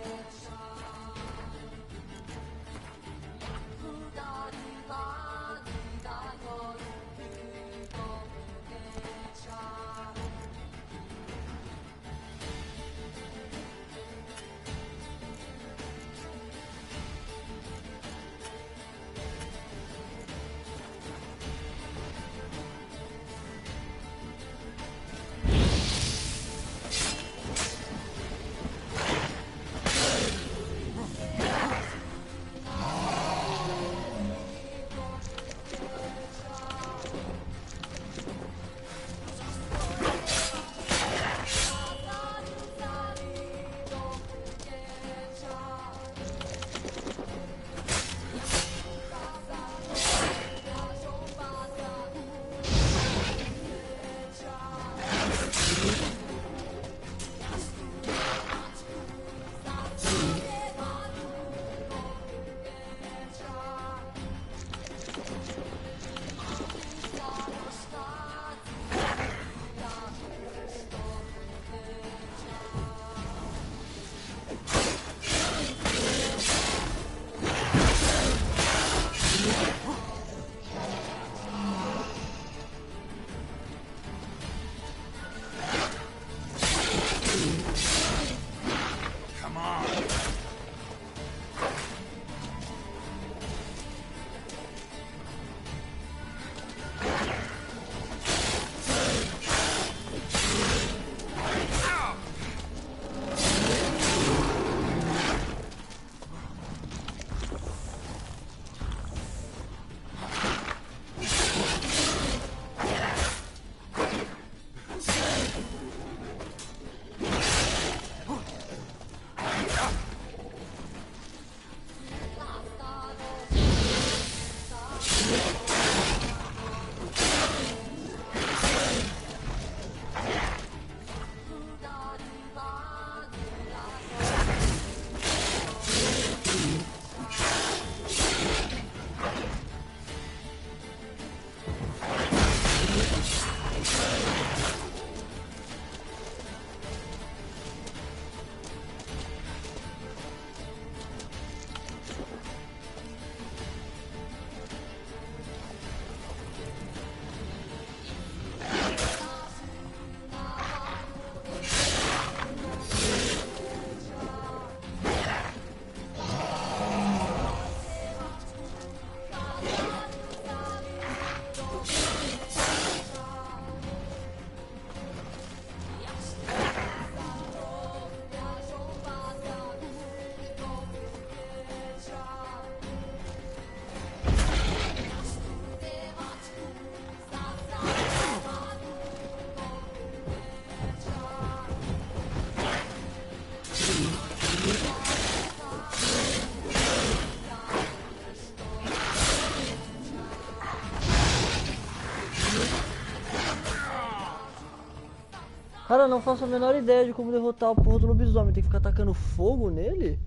Cara, eu não faço a menor ideia de como derrotar o porra do lobisomem. Tem que ficar atacando fogo nele?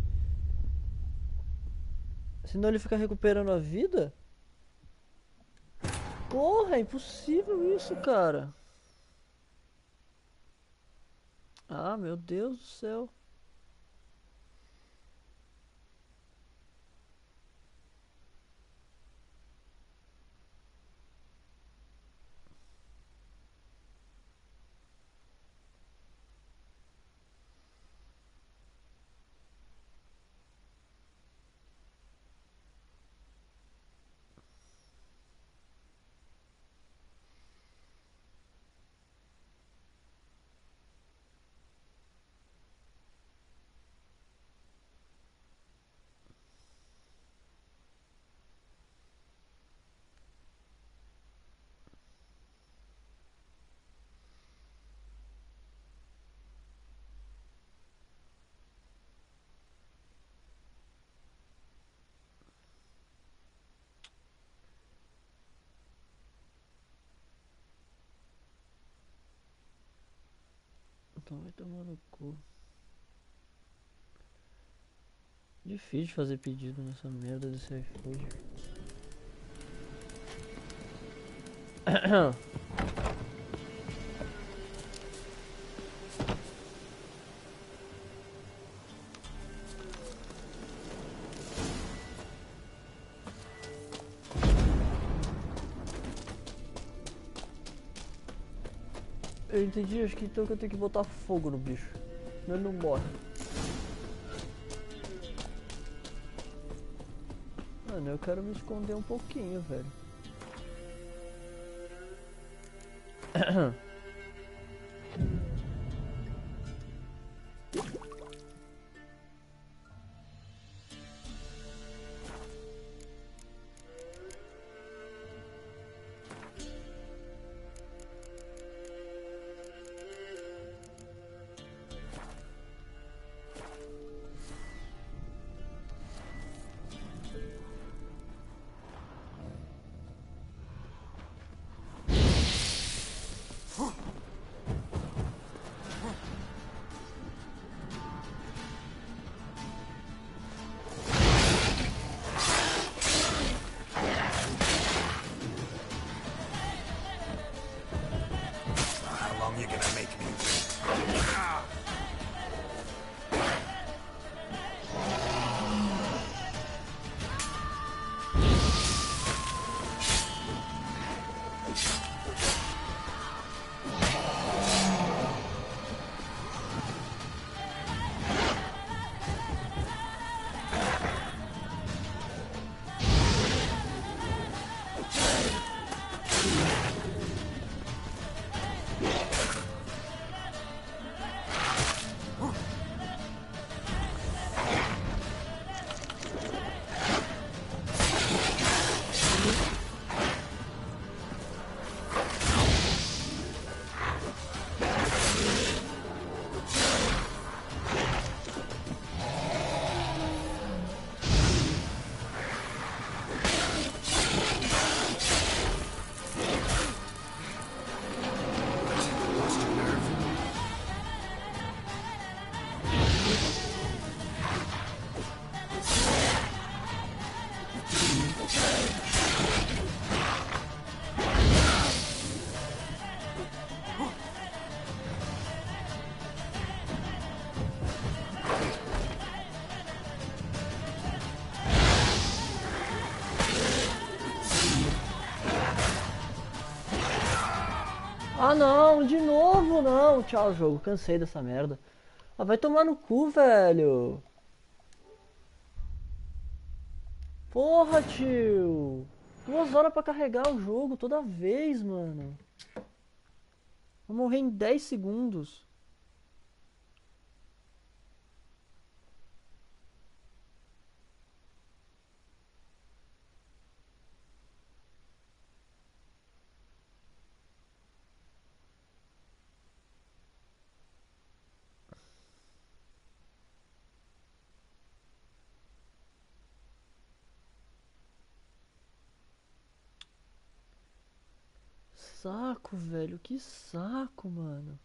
Senão ele fica recuperando a vida? Porra, é impossível isso, cara. Ah, meu Deus do céu. Então vai tomar no cu. Difícil fazer pedido nessa merda desse iFood. Eu entendi, acho que então que eu tenho que botar fogo no bicho. Senão ele não morre. Mano, eu quero me esconder um pouquinho, velho. Ah não, de novo não. Tchau jogo, cansei dessa merda. Ah, vai tomar no cu, velho. Porra, tio. 2 horas pra carregar o jogo toda vez, mano. Vou morrer em 10 segundos. Saco, velho. Que saco, mano.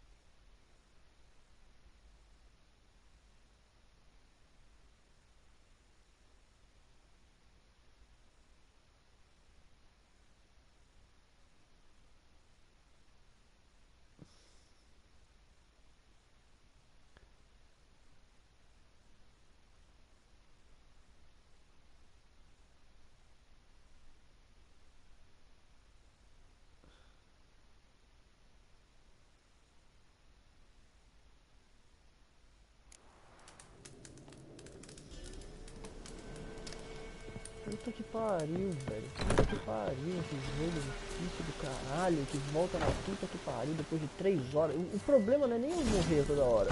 que pariu, velho. Puta que pariu, esse jogo difícil do caralho, que volta na puta que pariu depois de 3 horas. O problema não é nem eu morrer toda hora.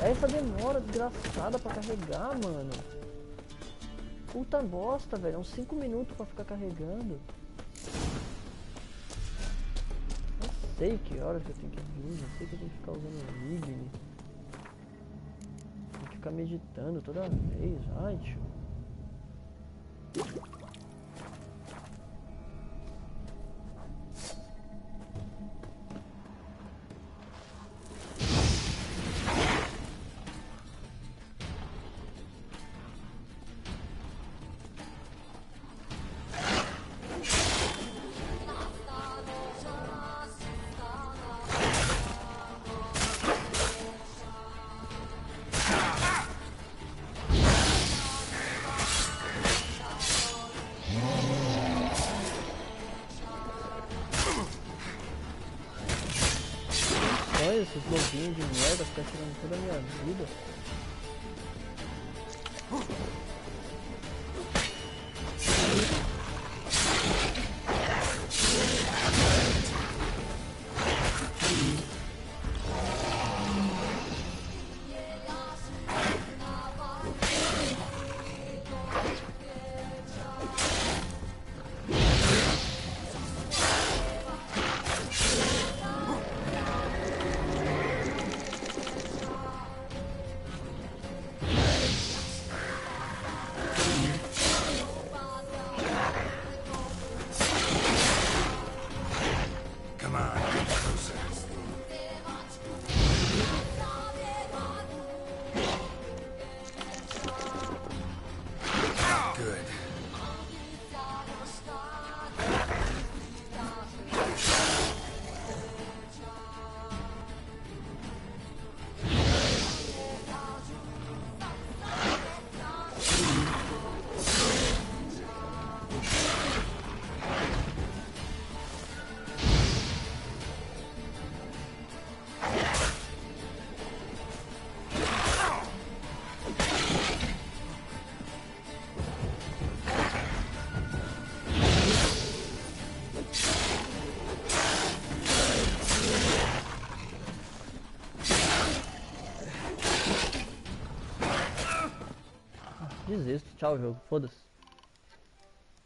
É essa demora desgraçada pra carregar, mano. Puta bosta, velho. É uns 5 minutos pra ficar carregando. Não sei que horas que eu tenho que vir, não sei que eu tenho que ficar usando o Igni. Tem que ficar meditando toda vez. Ai, tio. Olha esses lobinhos de merda que tá tirando toda a minha vida. Desisto, tchau jogo, foda-se.